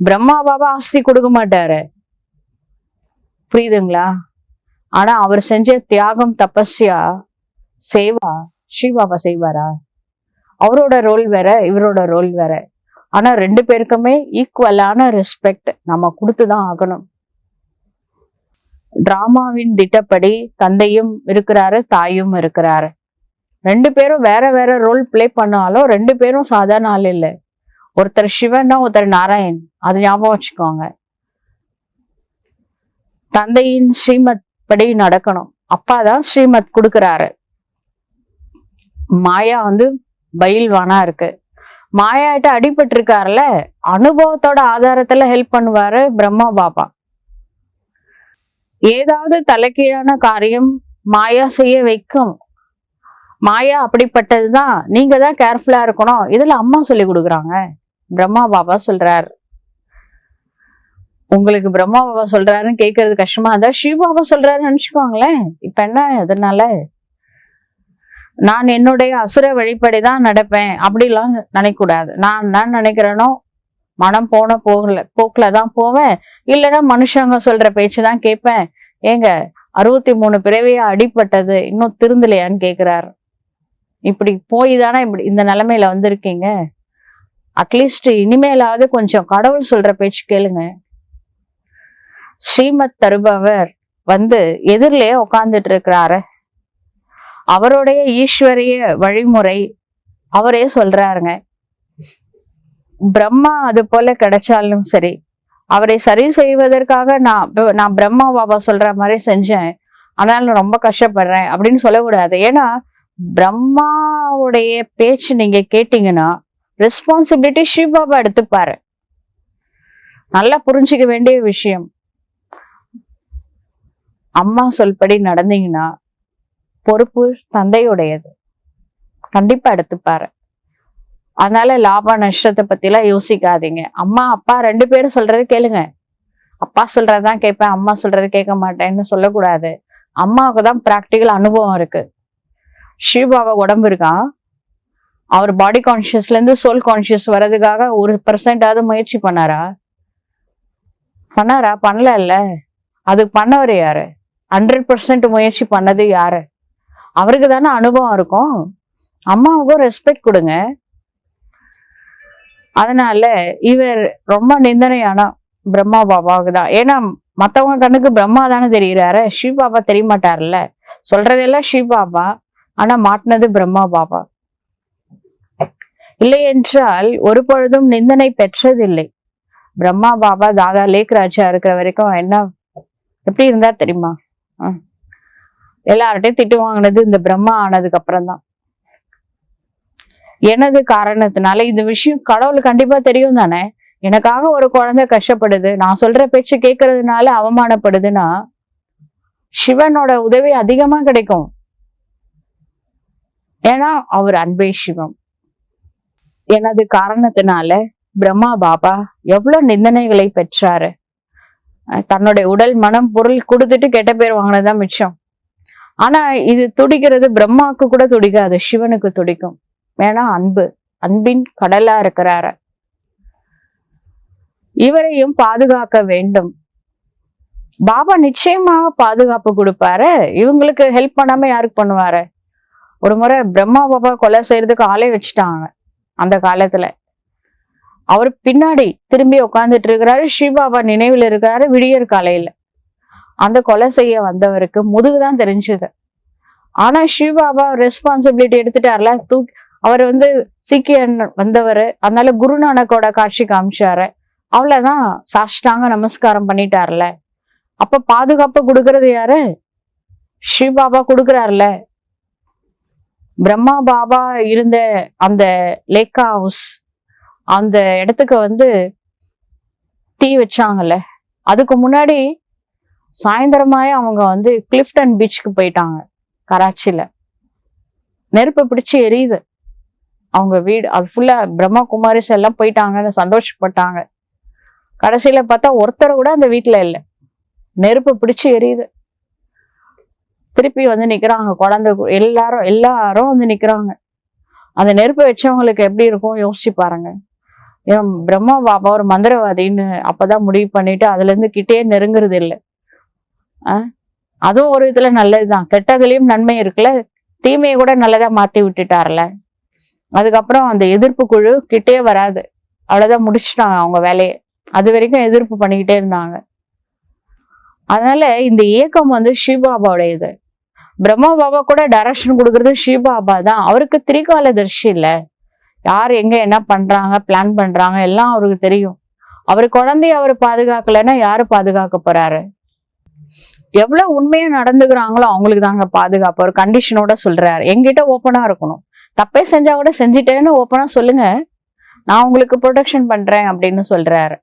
பிரம்மா பாபா ஆஸ்தி கொடுக்க மாட்டாரு, புரியுதுங்களா. ஆனா அவர் செஞ்ச தியாகம், தபஸ்யா, சேவா ஸ்ரீ பாபா செய்வாரா. அவரோட ரோல் வேற, இவரோட ரோல் வேற. ஆனா ரெண்டு பேருக்குமே ஈக்குவலான ரெஸ்பெக்ட் நம்ம கொடுத்துதான் ஆகணும். டிராமாவின் திட்டப்படி தந்தையும் இருக்கிறாரு, தாயும் இருக்கிறாரு. ரெண்டு பேரும் வேற வேற ரோல் பிளே பண்ணாலும் ரெண்டு பேரும் சாதாரண ஆள் இல்லை. ஒருத்தர் சிவன்னா ஒருத்தர் நாராயண், அது ஞாபகம் வச்சுக்கோங்க. தந்தையின் ஸ்ரீமத் படி நடக்கணும். அப்பா தான் ஸ்ரீமத் கொடுக்கிறாரு. மாயா பயில்வானா இருக்கு. மாயாட்ட அடிபட்டு இருக்காருல, அனுபவத்தோட ஆதாரத்துல ஹெல்ப் பண்ணுவாரு பிரம்மா பாபா. ஏதாவது தலைகீழான காரியம் மாயா செய்ய வைக்கும். மாயா அப்படிப்பட்டதுதான், நீங்க தான் கேர்ஃபுல்லா இருக்கணும். இதுல அம்மா சொல்லி கொடுக்குறாங்க. பிரம்மா பாபா சொல்றாரு. உங்களுக்கு பிரம்மா பாபா சொல்றாருன்னு கேட்கறது கஷ்டமா இருந்தா ஸ்ரீ பாபா சொல்றாருன்னு நினைச்சுக்கோங்களேன். இப்ப என்ன, அதனால நான் என்னுடைய அசுர வழிபடிதான் நடப்பேன் அப்படிலாம் நினைக்க கூடாது. நான் என்ன நினைக்கிறேனோ மனம் போன போக்குல தான் போவேன். இல்லைன்னா மனுஷங்க சொல்ற பேச்சுதான் கேட்பேன். ஏங்க 63 பிறவியா அடிப்பட்டது இன்னும் திருந்தலையான்னு கேக்குறாரு. இப்படி போய் தானே இப்படி இந்த நிலைமையில வந்திருக்கீங்க. அட்லீஸ்ட் இனிமேலாவது கொஞ்சம் கடவுள் சொல்ற பேச்சு கேளுங்க. ஸ்ரீமத் தருபவர் எதிரிலேயே உட்கார்ந்துட்டு இருக்கிறாரு. அவருடைய ஈஸ்வரிய வழிமுறை அவரே சொல்றாருங்க. பிரம்மா அது போல கிடைச்சாலும் சரி, அவரை சரி செய்வதற்காக நான் பிரம்மா பாபா சொல்ற மாதிரி செஞ்சேன், அதனால ரொம்ப கஷ்டப்படுறேன் அப்படின்னு சொல்லக்கூடாது. ஏன்னா பிரம்மாவுடைய பேச்சு நீங்க கேட்டீங்கன்னா ரெஸ்பான்சிபிலிட்டி ஸ்ரீ பாபா எடுத்துப்பாரு. நல்லா புரிஞ்சுக்க வேண்டிய விஷயம். அம்மா சொல்படி நடந்தீங்கன்னா பொறுப்பு தந்தையுடையது, கண்டிப்பா எடுத்துப்பாரு. அதனால லாப நஷ்டத்தை பத்தி எல்லாம் யோசிக்காதீங்க. அம்மா அப்பா ரெண்டு பேரும் சொல்றது கேளுங்க. அப்பா சொல்றதுதான் கேட்பேன், அம்மா சொல்றது கேட்க மாட்டேன்னு சொல்லக்கூடாது. அம்மாவுக்கு தான் பிராக்டிக்கல் அனுபவம் இருக்கு. ஸ்ரீபாபா உடம்பு இருக்கான், அவர் பாடி கான்சியஸ்ல இருந்து சோல் கான்சியஸ் வர்றதுக்காக 1% முயற்சி பண்ணாரா? பண்ணல. அது பண்ணவர் யாரு? 100% முயற்சி பண்ணது யாரு? அவருக்கு தானே அனுபவம் இருக்கும். அம்மாவுக்கும் ரெஸ்பெக்ட் கொடுங்க. அதனால இவர் ரொம்ப நிந்தனையான பிரம்மா பாபாவுக்கு தான். ஏன்னா மத்தவங்க கண்ணுக்கு பிரம்மா தானே தெரியுறாரு, சிவ பாபா தெரிய மாட்டார்ல. சொல்றதெல்லாம் சிவ பாபா, ஆனா மாட்டினது பிரம்மா பாபா. இல்லை என்றால் ஒரு பொழுதும் நிந்தனை பெற்றதில்லை. பிரம்மா பாபா தாதா லேக் ராஜா இருக்கிற வரைக்கும் என்ன எப்படி இருந்தா தெரியுமா? எல்லார்ட்டையும் திட்டு வாங்கினது இந்த பிரம்மா ஆனதுக்கு அப்புறம் தான். எனது காரணத்தினால இந்த விஷயம் கடவுளுக்கு கண்டிப்பா தெரியும் தானே. எனக்காக ஒரு குழந்தை கஷ்டப்படுது, நான் சொல்ற பேச்சு கேட்கறதுனால அவமானப்படுதுன்னா சிவனோட உதவி அதிகமா கிடைக்கும். ஏன்னா அவர் அன்பே சிவம். எனது காரணத்தினால பிரம்மா பாபா எவ்வளவு நிந்தனைகளை பெற்றாரு. தன்னுடைய உடல் மனம் பொருள் கொடுத்துட்டு கெட்ட பேர் வாங்கினதுதான் மிச்சம். ஆனா இது துடிக்கிறது பிரம்மாவுக்கு கூட துடிக்காது, சிவனுக்கு துடிக்கும். ஏன்னா அன்பு, அன்பின் கடலா இருக்கிறாரு. இவரையும் பாதுகாக்க வேண்டும். பாபா நிச்சயமாக பாதுகாப்பு கொடுப்பாரு. இவங்களுக்கு ஹெல்ப் பண்ணாம யாருக்கு பண்ணுவாரு? ஒரு முறை பிரம்மா பாபா கொலை செய்யறதுக்கு ஆளே வச்சுட்டாங்க. அந்த காலத்துல அவர் பின்னாடி திரும்பி உட்கார்ந்துட்டு இருக்கிறாரு, ஸ்ரீபாபா நினைவில் இருக்கிறாரு. விடியற் காலையில அந்த கொலை செய்ய வந்தவருக்கு முதுகுதான் தெரிஞ்சது. ஆனா ஸ்ரீபாபா ரெஸ்பான்சிபிலிட்டி எடுத்துட்டார்ல. அவர் சீக்கியன் வந்தவர், அதனால குருநானக்கோட காட்சி காமிச்சாரு. அவ்வளவுதான், சாஷ்டாங்க நமஸ்காரம் பண்ணிட்டார்ல. அப்ப பாதுகாப்பு கொடுக்கறது யாரு? ஸ்ரீபாபா கொடுக்கிறார்ல. பிரம்மா பாபா இருந்த அந்த லேக் ஹவுஸ், அந்த இடத்துக்கு தீ வச்சாங்கல்ல. அதுக்கு முன்னாடி சாயந்தரமாயே அவங்க கிளிஃப்டன் பீச்சுக்கு போயிட்டாங்க. கராச்சியில நெருப்பு பிடிச்சு எரியுது. அவங்க வீடு அது ஃபுல்லா பிரம்மா குமாரிஸ் எல்லாம் போயிட்டாங்கன்னு சந்தோஷப்பட்டாங்க. கடைசியில பார்த்தா ஒருத்தர் கூட அந்த வீட்டுல இல்லை. நெருப்பு பிடிச்சு எரியுது. திருப்பி நிக்கிறாங்க குழந்தை, எல்லாரும் நிக்கிறாங்க. அந்த நெருப்பு வச்சவங்களுக்கு எப்படி இருக்கும் யோசிச்சு பாருங்க. பிரம்மா பாபா ஒரு மந்திரவாதின்னு அப்பதான் முடிவு பண்ணிட்டு அதுல இருந்து கிட்டே நெருங்குறது இல்லை. அதுவும் ஒரு இதுல நல்லதுதான், கெட்டதுலயும் நன்மை இருக்குல்ல. தீமையை கூட நல்லதா மாத்தி விட்டுட்டார்ல. அதுக்கப்புறம் அந்த எதிர்ப்பு குழு கிட்டே வராது, அவ்வளவுதான், முடிச்சுட்டாங்க அவங்க வேலையை. அது வரைக்கும் எதிர்ப்பு பண்ணிக்கிட்டே இருந்தாங்க. அதனால இந்த இயக்கம் ஸ்ரீபாபாவுடையது. பிரம்மா பாபா கூட டைரக்ஷன் கொடுக்கறது ஸ்ரீபாபா தான். அவருக்கு திரிகால தரிசி இல்ல. யார் எங்க என்ன பண்றாங்க, பிளான் பண்றாங்க எல்லாம் அவருக்கு தெரியும். அவர் குழந்தைய அவர் பாதுகாக்கலைன்னா யாரு பாதுகாக்க போறாரு? எவ்வளவு உண்மையா நடந்துக்கிறாங்களோ அவங்களுக்கு தாங்க பாதுகாப்பு. ஒரு கண்டிஷனோட சொல்றாரு, எங்கிட்ட ஓப்பனா இருக்கணும். தப்பே செஞ்சா கூட செஞ்சுட்டேன்னு ஓப்பனா சொல்லுங்க, நான் உங்களுக்கு ப்ரொடெக்ஷன் பண்றேன் அப்படின்னு சொல்றாரு.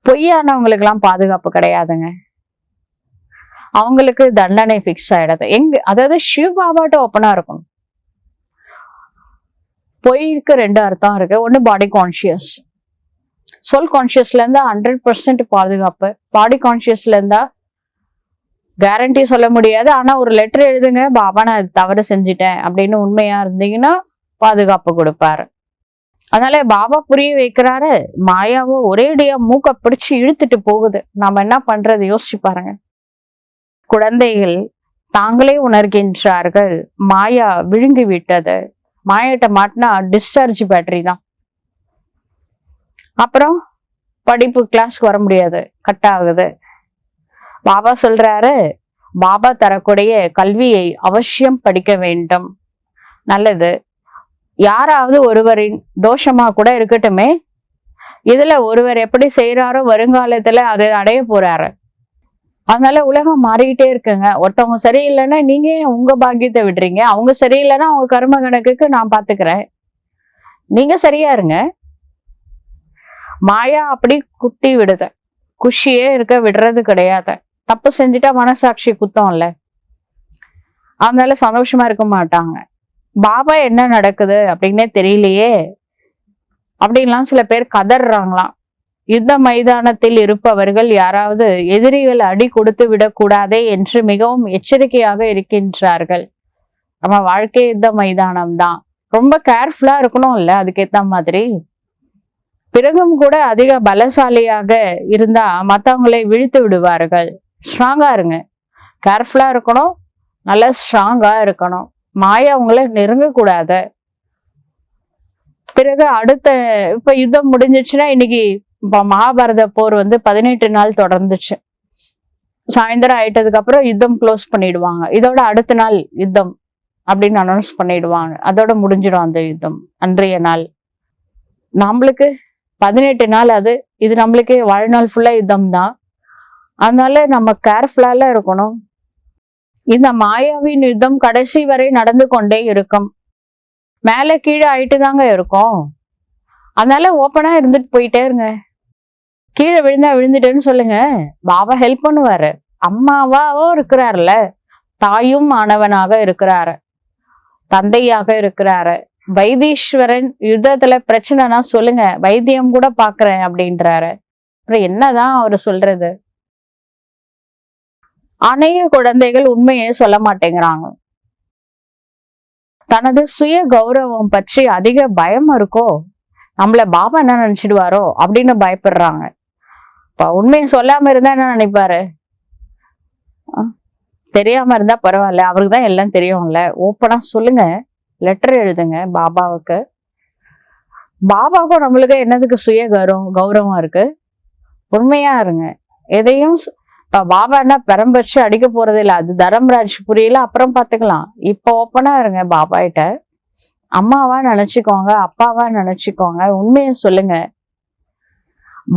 பொய்யானவங்களுக்கு எல்லாம் பாதுகாப்பு கிடையாதுங்க. அவங்களுக்கு தண்டனை பிக்ஸ் ஆயிடுது. அதாவது சிவபாபாட்ட ஓப்பனா இருக்கணும். பொய்க்கு ரெண்டு அர்த்தம் இருக்கு. ஒண்ணு பாடி கான்சியஸ், சோல் கான்சியஸ்ல இருந்தா 100% பாதுகாப்பு. பாடி கான்சியஸ்ல இருந்தா கேரண்டி சொல்ல முடியாது. ஆனா ஒரு லெட்டர் எழுதுங்க, பாபா நான் தவறு செஞ்சுட்டேன் அப்படின்னு உண்மையா இருந்தீங்கன்னா பாதுகாப்பு கொடுப்பாரு. அதனால பாபா புரிய வைக்கிறாரு, மாயாவோ ஒரேடியா மூக்க பிடிச்சு இழுத்துட்டு போகுது. நாம என்ன பண்றது யோசிச்சு பாருங்க. குழந்தைகள் தாங்களே உணர்கின்றார்கள் மாயா விழுங்கி விட்டது. மாயிட்ட மாட்டினா டிஸ்சார்ஜ் பேட்டரி தான். அப்புறம் படிப்பு கிளாஸ்க்கு வர முடியாது, கட் ஆகுது. பாபா சொல்றாரு, பாபா தரக்கூடிய கல்வியை அவசியம் படிக்க வேண்டும். நல்லது. யாராவது ஒருவரின் தோஷமா கூட இருக்கட்டுமே, இதுல ஒருவர் எப்படி செய்யறாரோ வருங்காலத்துல அதை அடைய போறாரு. அதனால உலகம் மாறிக்கிட்டே இருக்குங்க. ஒருத்தவங்க சரியில்லைன்னா நீங்க உங்க பாக்கியத்தை விடுறீங்க, அவங்க சரியில்லைன்னா அவங்க கர்ம கணக்குக்கு நான் பாத்துக்கிறேன், நீங்க சரியா இருங்க. மாயா அப்படி குத்தி விடுத, குஷியே இருக்க விடுறது கிடையாது. தப்பு செஞ்சுட்டா மனசாட்சி குத்தம் இல்ல, அதனால சந்தோஷமா இருக்க மாட்டாங்க. பாபா என்ன நடக்குது அப்படின்னே தெரியலையே அப்படின்லாம் சில பேர் கதறாங்களாம். யுத்த மைதானத்தில் இருப்பவர்கள் யாராவது எதிரிகள் அடி கொடுத்து விடக்கூடாதே என்று மிகவும் எச்சரிக்கையாக இருக்கின்றார்கள். நம்ம வாழ்க்கை யுத்த மைதானம் தான், ரொம்ப கேர்ஃபுல்லா இருக்கணும் இல்ல. அதுக்கேத்த மாதிரி பிறகும் கூட அதிக பலசாலியாக இருந்தா மத்தவங்களை விழித்து விடுவார்கள். ஸ்ட்ராங்கா இருங்க, கேர்ஃபுல்லா இருக்கணும். நல்லா ஸ்ட்ராங்கா இருக்கணும். மாயா உங்களை நெருங்க கூடாது. பிறகு அடுத்த இப்ப யுத்தம் முடிஞ்சிச்சுன்னா, இன்னைக்கு இப்ப மகாபாரத போர் வந்து 18 நாள் தொடர்ந்துச்சு. சாயந்தரம் ஆயிட்டதுக்கு அப்புறம் யுத்தம் க்ளோஸ் பண்ணிடுவாங்க. இதோட அடுத்த நாள் யுத்தம் அப்படின்னு அனௌன்ஸ் பண்ணிடுவாங்க. அதோட முடிஞ்சிடும் அந்த யுத்தம் அன்றைய நாள். நம்மளுக்கு 18 நாள் அது. இது நம்மளுக்கு வாழ்நாள் ஃபுல்லா யுத்தம் தான். அதனால நம்ம கேர்ஃபுல்லா இருக்கணும். இந்த மாயாவின் யுத்தம் கடைசி வரை நடந்து கொண்டே இருக்கும். மேல கீழே ஆயிட்டு தாங்க இருக்கும். அதனால ஓப்பனா இருந்துட்டு போயிட்டே இருங்க. கீழே விழுந்தா விழுந்துட்டேன்னு சொல்லுங்க, பாபா ஹெல்ப் பண்ணுவாரு. அம்மாவாவும் இருக்கிறாருல, தாயும் மாணவனாக இருக்கிறாரு, தந்தையாக இருக்கிறாரு. வைத்தீஸ்வரன் யுத்தத்துல பிரச்சனைனா சொல்லுங்க, வைத்தியம் கூட பாக்குறேன் அப்படின்றாரு. அப்புறம் என்னதான் அவரு சொல்றது? அநேக குழந்தைகள் உண்மையை சொல்ல மாட்டேங்கிறாங்க. தனது சுய கௌரவம் பற்றி அதிக பயம் இருக்கோ, நம்மள பாபா என்ன நினைச்சிடுவாரோ அப்படின்னு பயப்படுறாங்க. இப்ப உண்மையை சொல்லாம இருந்தா என்ன நினைப்பாரு? தெரியாம இருந்தா பரவாயில்ல, அவருக்கு தான் எல்லாம் தெரியும்ல. ஓப்பனா சொல்லுங்க, லெட்டர் எழுதுங்க பாபாவுக்கு. பாபாவுக்கும் நம்மளுக்கு என்னதுக்கு சுய கௌரவம் இருக்கு? உண்மையா இருங்க. எதையும் இப்ப பாபா என்ன பெரம்பச்சு அடிக்க போறது இல்லை. அது தர்மராஜ் புரியல, அப்புறம் பாத்துக்கலாம். இப்ப ஓப்பனா இருங்க பாபா கிட்ட. அம்மாவா நினைச்சுக்கோங்க, அப்பாவா நினைச்சுக்கோங்க. உண்மையை சொல்லுங்க.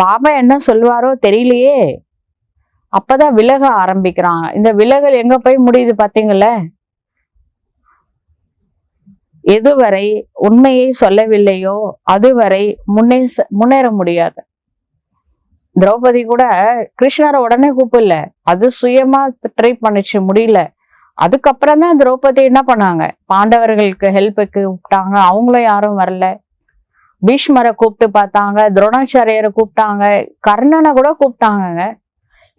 பாபா என்ன சொல்லுவாரோ தெரியலையே, அப்பதான் விலக ஆரம்பிக்கிறாங்க. இந்த விலகல் எங்க போய் முடியுது பாத்தீங்கல்ல? எதுவரை உண்மையை சொல்லவில்லையோ அதுவரை முன்னேற முடியாது. திரௌபதி கூட கிருஷ்ணரை உடனே கூப்பிடல, அது சுயமா ட்ரை பண்ணிச்சு, முடியல. அதுக்கப்புறம் தான் திரௌபதி என்ன பண்ணாங்க, பாண்டவர்களுக்கு ஹெல்ப்புக்கு கூப்பிட்டாங்க. அவங்களும் யாரும் வரல. பீஷ்மரை கூப்பிட்டு பார்த்தாங்க, துரோணாச்சாரியரை கூப்பிட்டாங்க, கர்ணனை கூட கூப்பிட்டாங்க.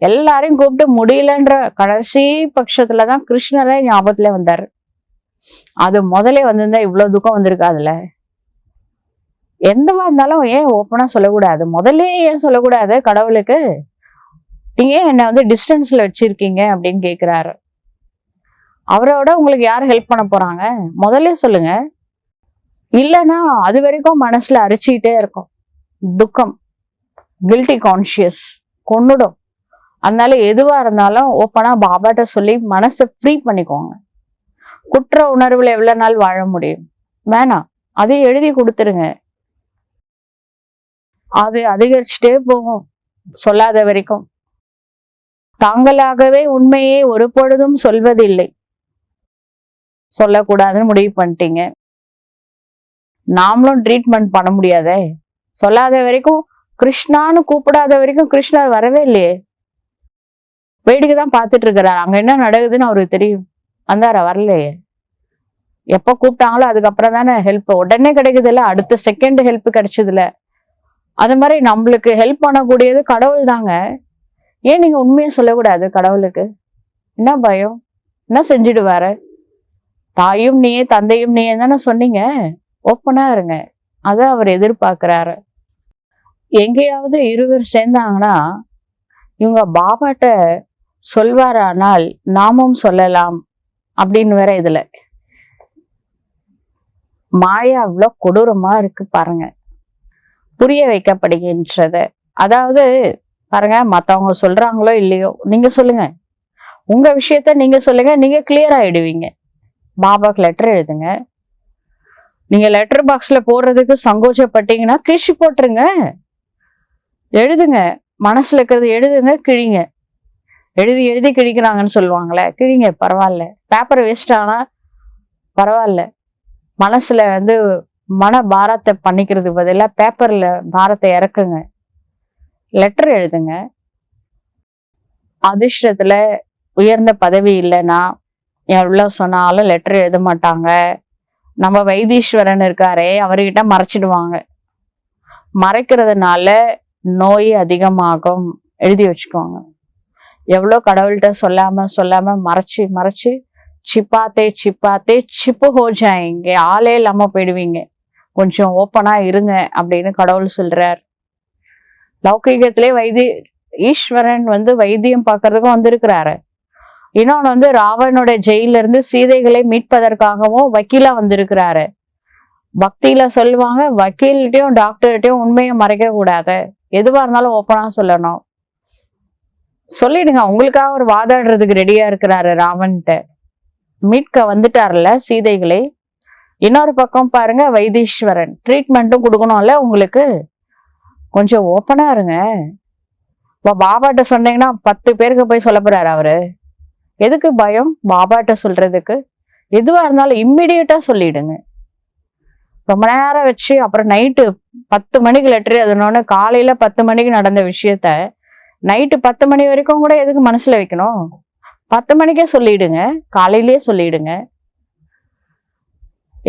எல்லாரையும் கூப்பிட்டு முடியலன்ற கடைசி பட்சத்துலதான் கிருஷ்ணரே ஞாபகத்துல வந்தாரு. அது முதலே வந்திருந்தா இவ்வளவு துக்கம் வந்திருக்காதுல்ல. எந்தவா இருந்தாலும் ஏன் ஓப்பனா சொல்லக்கூடாது? முதல்ல ஏன் சொல்லக்கூடாது கடவுளுக்கு? நீங்க ஏன் என்ன வந்து டிஸ்டன்ஸ்ல வச்சிருக்கீங்க அப்படின்னு கேக்குறாரு. அவரோட உங்களுக்கு யாரு ஹெல்ப் பண்ண போறாங்க? முதல்ல சொல்லுங்க. இல்லைன்னா அது வரைக்கும் மனசுல அரிச்சுக்கிட்டே இருக்கும். துக்கம், கில்ட்டி கான்சியஸ் கொன்னுடும். அதனால எதுவா இருந்தாலும் ஓப்பனா பாபாட்ட சொல்லி மனசை ஃப்ரீ பண்ணிக்கோங்க. குற்ற உணர்வுல எவ்வளவு நாள் வாழ முடியும்? வேணாம், அதை எழுதி கொடுத்துருங்க. அது அதிகரிச்சுட்டே போகும் சொல்லாத வரைக்கும். தாங்களாகவே உண்மையை ஒரு பொழுதும் சொல்வதில்லை. சொல்லக்கூடாதுன்னு முடிவு பண்ணிட்டீங்க. நாமளும் ட்ரீட்மெண்ட் பண்ண முடியாதே. சொல்லாத வரைக்கும், கிருஷ்ணான்னு கூப்பிடாத வரைக்கும் கிருஷ்ணர் வரவே இல்லையே. வேடிக்கை தான் பார்த்துட்டு இருக்கிறாரு. அங்க என்ன நடக்குதுன்னு அவருக்கு தெரியும். வந்தாரா? வரலையே. எப்ப கூப்பிட்டாங்களோ அதுக்கப்புறம் தானே ஹெல்ப் உடனே கிடைக்குது இல்ல, அடுத்த செகண்ட் ஹெல்ப் கிடைச்சது இல்ல. அது மாதிரி நம்மளுக்கு ஹெல்ப் பண்ணக்கூடியது கடவுள் தாங்க. ஏன் நீங்க உண்மையை சொல்லக்கூடாது கடவுளுக்கு? என்ன பயம்? என்ன செஞ்சிடுவாரு? தாயும் நீயே தந்தையும் நீயே தானே சொன்னீங்க. ஓப்பனா இருங்க. அத அவர் எதிர்பார்க்கிறாரு. எங்கேயாவது இருவர் சேர்ந்தாங்கன்னா இவங்க பாபாட்ட சொல்வாரானால் நாமும் சொல்லலாம் அப்படின்னு வேற. இதுல மாயா அவ்வளவு கொடூரமா இருக்கு பாருங்க. புரிய வைக்கப்படுகின்றது. அதாவது பாருங்க, மத்தவங்க சொல்றாங்களோ இல்லையோ, நீங்க சொல்லுங்க. உங்க விஷயத்த நீங்க சொல்லுங்க. நீங்க கிளியர் ஆயிடுவீங்க. பாபாக்கு லெட்டர் எழுதுங்க. நீங்க லெட்டர் பாக்ஸ்ல போடுறதுக்கு சங்கோச்சப்பட்டீங்கன்னா கிழிச்சு போட்டுருங்க. எழுதுங்க. மனசுல இருக்கிறது எழுதுங்க, கிழிங்க. எழுதி எழுதி கிழிக்கிறாங்கன்னு சொல்லுவாங்களே, கிழிங்க, பரவாயில்ல. பேப்பர் வேஸ்ட் ஆனா பரவாயில்ல. மனசுல வந்து மன பாரத்தை பண்ணிக்கிறதுக்கு பதிலா பேப்பர்ல பாரத்தை இறக்குங்க. லெட்டர் எழுதுங்க. அதிர்ஷ்டத்துல உயர்ந்த பதவி இல்லைன்னா எவ்வளவு சொன்னாலும் லெட்டர் எழுத மாட்டாங்க. நம்ம வைத்தீஸ்வரன் இருக்காரே, அவர்கிட்ட மறைச்சிடுவாங்க. மறைக்கிறதுனால நோய் அதிகமாகும். எழுதி வச்சுக்கோங்க. எவ்வளவு கடவுள்கிட்ட சொல்லாம மறைச்சு மறைச்சு சிப்பாத்தே சிப்பு ஹோ ஜாயிங்க, ஆளே இல்லாம போயிடுவீங்க. கொஞ்சம் ஓப்பனா இருங்க அப்படின்னு கடவுள் சொல்றார். லௌகிகத்திலே ஈஸ்வரன் வந்து வைத்தியம் பார்க்கறதுக்கும் வந்திருக்கிறாரு. இன்னொன்னு வந்து ராவணோட ஜெயில இருந்து சீதைகளை மீட்பதற்காகவும் வக்கீலா வந்திருக்கிறாரு. பக்தியில சொல்லுவாங்க, வக்கீல்கிட்டையும் டாக்டர்கிட்டையும் உண்மையை மறைக்க கூடாது, எதுவா இருந்தாலும் ஓப்பனா சொல்லணும். சொல்லிடுங்க, உங்களுக்காக ஒரு வாதாடுறதுக்கு ரெடியா இருக்கிறாரு ராவன்கிட்ட. மீட்க வந்துட்டார்ல சீதைகளை. இன்னொரு பக்கம் பாருங்க, வைத்தீஸ்வரன் ட்ரீட்மெண்ட்டும் கொடுக்கணும்ல உங்களுக்கு. கொஞ்சம் ஓப்பனா இருங்க. இப்போ பாபாட்ட சொன்னீங்கன்னா 10 பேருக்கு போய் சொல்ல போறாரு அவரு. எதுக்கு பயம் பாபாட்ட சொல்றதுக்கு? எதுவா இருந்தாலும் இம்மிடியட்டா சொல்லிடுங்க. ரொம்ப நேரம் வச்சு அப்புறம் நைட்டு 10 மணிக்கு லெட்டர் எழுதணும்னு காலையில 10 மணிக்கு நடந்த விஷயத்த நைட்டு 10 மணி வரைக்கும் கூட எதுக்கு மனசுல வைக்கணும்? 10 மணிக்கே சொல்லிடுங்க, காலையிலேயே சொல்லிடுங்க.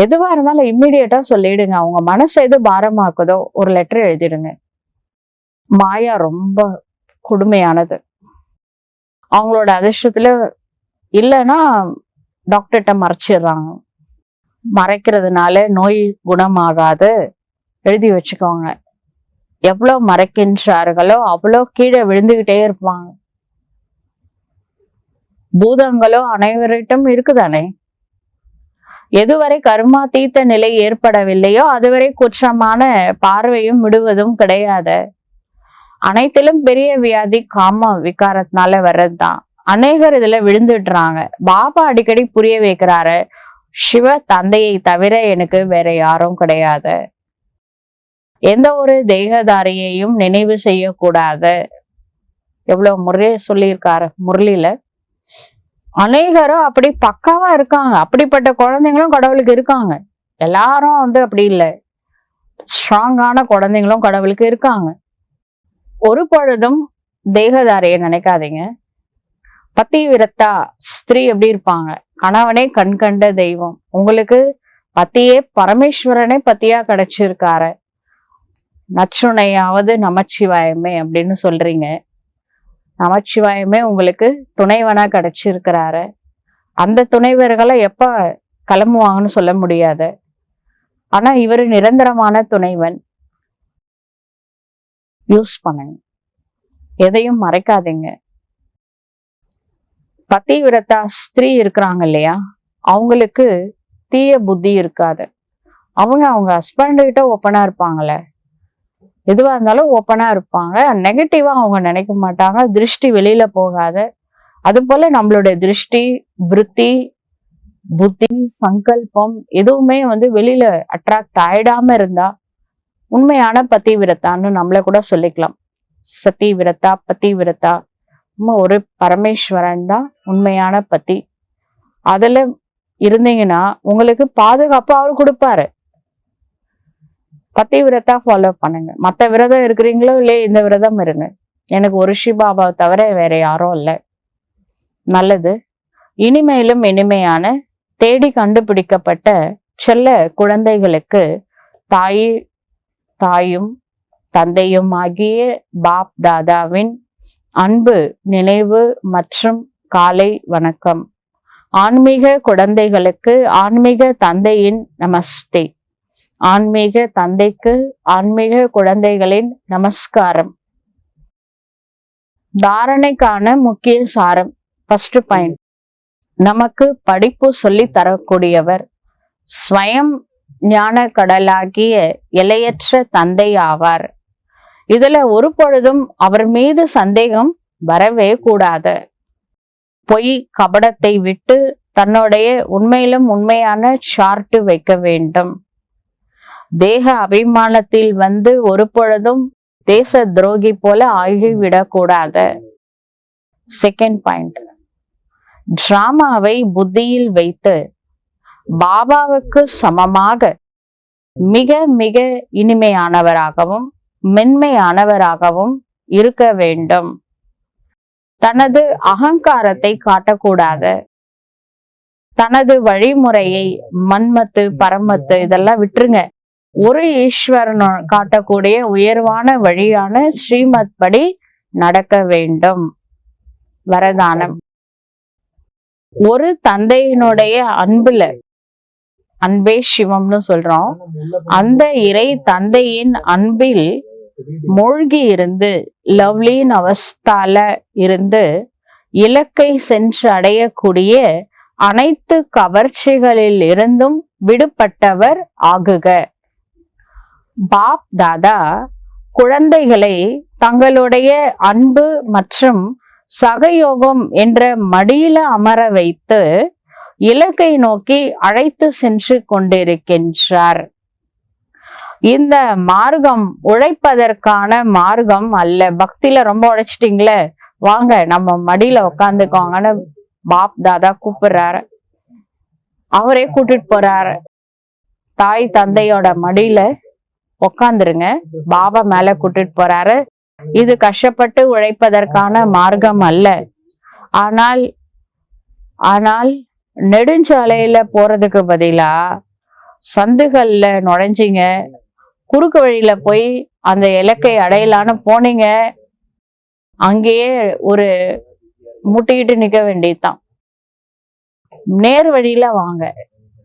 எதுவா இருந்தாலும் இம்மிடியட்டா சொல்லிடுங்க. அவங்க மனசை எது பாரமாக்குதோ ஒரு லெட்டர் எழுதிடுங்க. மாயா ரொம்ப கொடுமையானது. அவங்களோட அதிர்ஷ்டத்துல இல்லைன்னா டாக்டர்கிட்ட மறைச்சிடுறாங்க. மறைக்கிறதுனால நோய் குணமாகாது, எழுதி வச்சுக்கோங்க. எவ்வளவு மறைக்கின்றார்களோ அவ்வளோ கீழே விழுந்துகிட்டே இருப்பாங்க. பூதங்களோ அனைவரிட்டும் இருக்குதானே. எதுவரை கர்மா தீர்த்த நிலை ஏற்படவில்லையோ அதுவரை குற்றமான பார்வையும் விடுவதும் கிடையாது. அனைத்திலும் பெரிய வியாதி காம விகாரத்தினால வர்றதுதான். அநேகர் இதுல விழுந்துடுறாங்க. பாபா அடிக்கடி புரிய வைக்கிறாரு, சிவ தந்தையை தவிர எனக்கு வேற யாரும் கிடையாது. எந்த ஒரு தேகதாரியையும் நினைவு செய்யக்கூடாது. எவ்வளவு முறையே சொல்லியிருக்காரு முரளியில. அநேகரும் அப்படி பக்காவா இருக்காங்க. அப்படிப்பட்ட குழந்தைங்களும் கடவுளுக்கு இருக்காங்க. எல்லாரும் வந்து அப்படி இல்லை, ஸ்ட்ராங்கான குழந்தைங்களும் கடவுளுக்கு இருக்காங்க. ஒரு பொழுதும் தேகதாரையை நினைக்காதீங்க. பத்தி விரத்தா ஸ்திரீ எப்படி இருப்பாங்க? கணவனே கண் கண்ட தெய்வம். உங்களுக்கு பத்தியே பரமேஸ்வரனே பத்தியா கிடைச்சிருக்காரு. நச்சுணையாவது நமச்சிவாயமே அப்படின்னு சொல்றீங்க. நமச்சிவாயமே உங்களுக்கு துணைவனா கிடைச்சிருக்கிறாரு. அந்த துணைவர்களை எப்ப கிளம்புவாங்கன்னு சொல்ல முடியாது. ஆனா இவரு நிரந்தரமான துணைவன். யூஸ் பண்ணுங்க, எதையும் மறைக்காதீங்க. பத்தி விரத்தா ஸ்திரீ இருக்கிறாங்க இல்லையா, அவங்களுக்கு தீய புத்தி இருக்காது. அவங்க ஹஸ்பண்ட் கிட்ட ஓப்பனா இருப்பாங்களே, எதுவா இருந்தாலும் ஓப்பனா இருப்பாங்க. நெகட்டிவா அவங்க நினைக்க மாட்டாங்க. திருஷ்டி வெளியில போகாது. அது போல நம்மளுடைய திருஷ்டி, விருத்தி, புத்தி, சங்கல்பம் எதுவுமே வந்து வெளியில அட்ராக்ட் ஆயிடாம இருந்தா உண்மையான பத்தி விரத்தான்னு நம்மள கூட சொல்லிக்கலாம். சத்தி விரத்தா, பத்தி விரத்தா, ஒரு பரமேஸ்வரன் தான் உண்மையான பத்தி. அதுல இருந்தீங்கன்னா உங்களுக்கு பாதுகாப்பு அவரு கொடுப்பாரு. பத்தி விரதா ஃபாலோ பண்ணுங்க. மற்ற விரதம் இருக்கிறீங்களோ இல்லையே, இந்த விரதம் இருங்க. எனக்கு ஒரு சிபாபாவை தவிர வேற யாரும் இல்லை. நல்லது. இனிமையிலும் இனிமையான தேடி கண்டுபிடிக்கப்பட்ட செல்ல குழந்தைகளுக்கு தாயும் தந்தையும் ஆகிய பாப் தாதாவின் அன்பு நினைவு மற்றும் காலை வணக்கம். ஆன்மீக குழந்தைகளுக்கு ஆன்மீக தந்தையின் நமஸ்தே. ஆன்மீக தந்தைக்கு ஆன்மீக குழந்தைகளின் நமஸ்காரம். தாரணைக்கான முக்கிய சாரம். ஃபர்ஸ்ட் பாயிண்ட், நமக்கு படிப்பு சொல்லி தரக்கூடியவர் ஸ்வயம் ஞான கடலாகிய எல்லையற்ற தந்தை ஆவார். இதுல ஒரு பொழுதும் அவர் மீது சந்தேகம் வரவே கூடாது. பொய் கபடத்தை விட்டு தன்னுடைய உண்மையிலும் உண்மையான சார்ட் வைக்க வேண்டும். தேக அபிமானத்தில் வந்து ஒரு பொழுதும் தேச துரோகி போல ஆகிவிடக்கூடாது. செகண்ட் பாயிண்ட், டிராமாவை புத்தியில் வைத்து பாபாவுக்கு சமமாக மிக மிக இனிமையானவராகவும் மென்மையானவராகவும் இருக்க வேண்டும். தனது அகங்காரத்தை காட்டக்கூடாது. தனது வழிமுறையை மன்மத்து பரமத்து இதெல்லாம் விட்டுருங்க. ஒரு ஈஸ்வரன் காட்டக்கூடிய உயர்வான வழியான ஸ்ரீமத் படி நடக்க வேண்டும். வரதானம், ஒரு தந்தையினுடைய அன்புல, அன்பே சிவம்னு சொல்றோம், அந்த இறை தந்தையின் அன்பில் மூழ்கி இருந்து லவ்லின் அவஸ்தால இருந்து இலக்கை சென்று அடையக்கூடிய அனைத்து கவர்ச்சிகளில் இருந்தும் விடுபட்டவர் ஆகுக. பாப் தாதா குழந்தைகளை தங்களுடைய அன்பு மற்றும் சகயோகம் என்ற மடியில அமர வைத்து இலக்கை நோக்கி அழைத்து சென்று கொண்டிருக்கின்றார். இந்த மார்க்கம் உழைப்பதற்கான மார்க்கம் அல்ல. பக்தியில ரொம்ப உழைச்சிட்டீங்களே, வாங்க நம்ம மடியில உட்காந்துக்கோங்கன்னு பாப் தாதா கூப்பிடுறாரு. அவரே கூட்டிட்டு போறாரு. தாய் தந்தையோட மடியில உக்காந்துருங்க, பாபா மேல கூட்டிட்டு போறாரு. இது கஷ்டப்பட்டு உழைப்பதற்கான மார்க்கம் அல்ல. ஆனால் நெடுஞ்சாலையில போறதுக்கு பதிலா சந்துகள்ல நுழைஞ்சிங்க, குறுக்கு வழியில போய் அந்த இலக்கை அடையலான்னு போனீங்க, அங்கேயே ஒரு முட்டிக்கிட்டு நிக்க வேண்டியதுதான். நேர் வழியில வாங்க,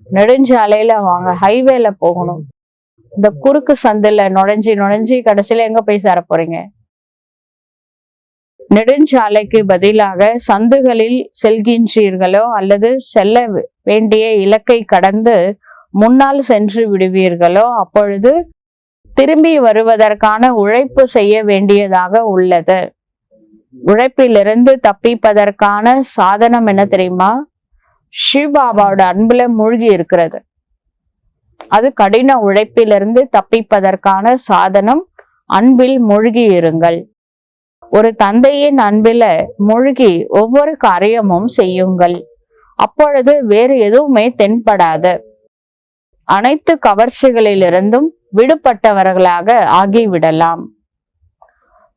நெடுஞ்சாலையில வாங்க, ஹைவேல போகணும். இந்த குறுக்கு சந்துல நுழைஞ்சி கடைசியில எங்க போய் சேர போறீங்க? நெடுஞ்சாலைக்கு பதிலாக சந்துகளில் செல்கின்றீர்களோ அல்லது செல்ல வேண்டிய இலக்கை கடந்து முன்னால் சென்று விடுவீர்களோ, அப்பொழுது திரும்பி வருவதற்கான உழைப்பு செய்ய வேண்டியதாக உள்ளது. உழைப்பிலிருந்து தப்பிப்பதற்கான சாதனம் என்ன தெரியுமா? சிவபாபாவோட அன்புல மூழ்கி இருக்கிறது. அது கடின உழைப்பிலிருந்து தப்பிப்பதற்கான சாதனம். அன்பில் மூழ்கி இருங்கள். ஒரு தந்தையின் அன்பில மூழ்கி ஒவ்வொரு காரியமும் செய்யுங்கள். அப்பொழுது வேறு எதுவுமே தென்படாது. அனைத்து கவர்ச்சிகளிலிருந்தும் விடுபட்டவர்களாக ஆகிவிடலாம்.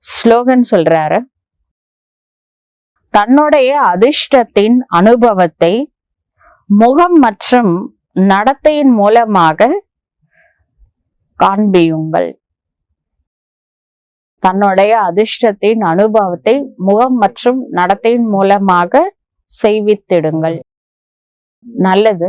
ஸ்லோகன் சொல்றாரு, தன்னுடைய அதிர்ஷ்டத்தின் அனுபவத்தை முகம் மற்றும் நடத்தையின் மூலமாக காண்பியுங்கள். தன்னுடைய அதிர்ஷ்டத்தின் அனுபவத்தை முகம் மற்றும் நடத்தையின் மூலமாக செய்வித்திடுங்கள். நல்லது.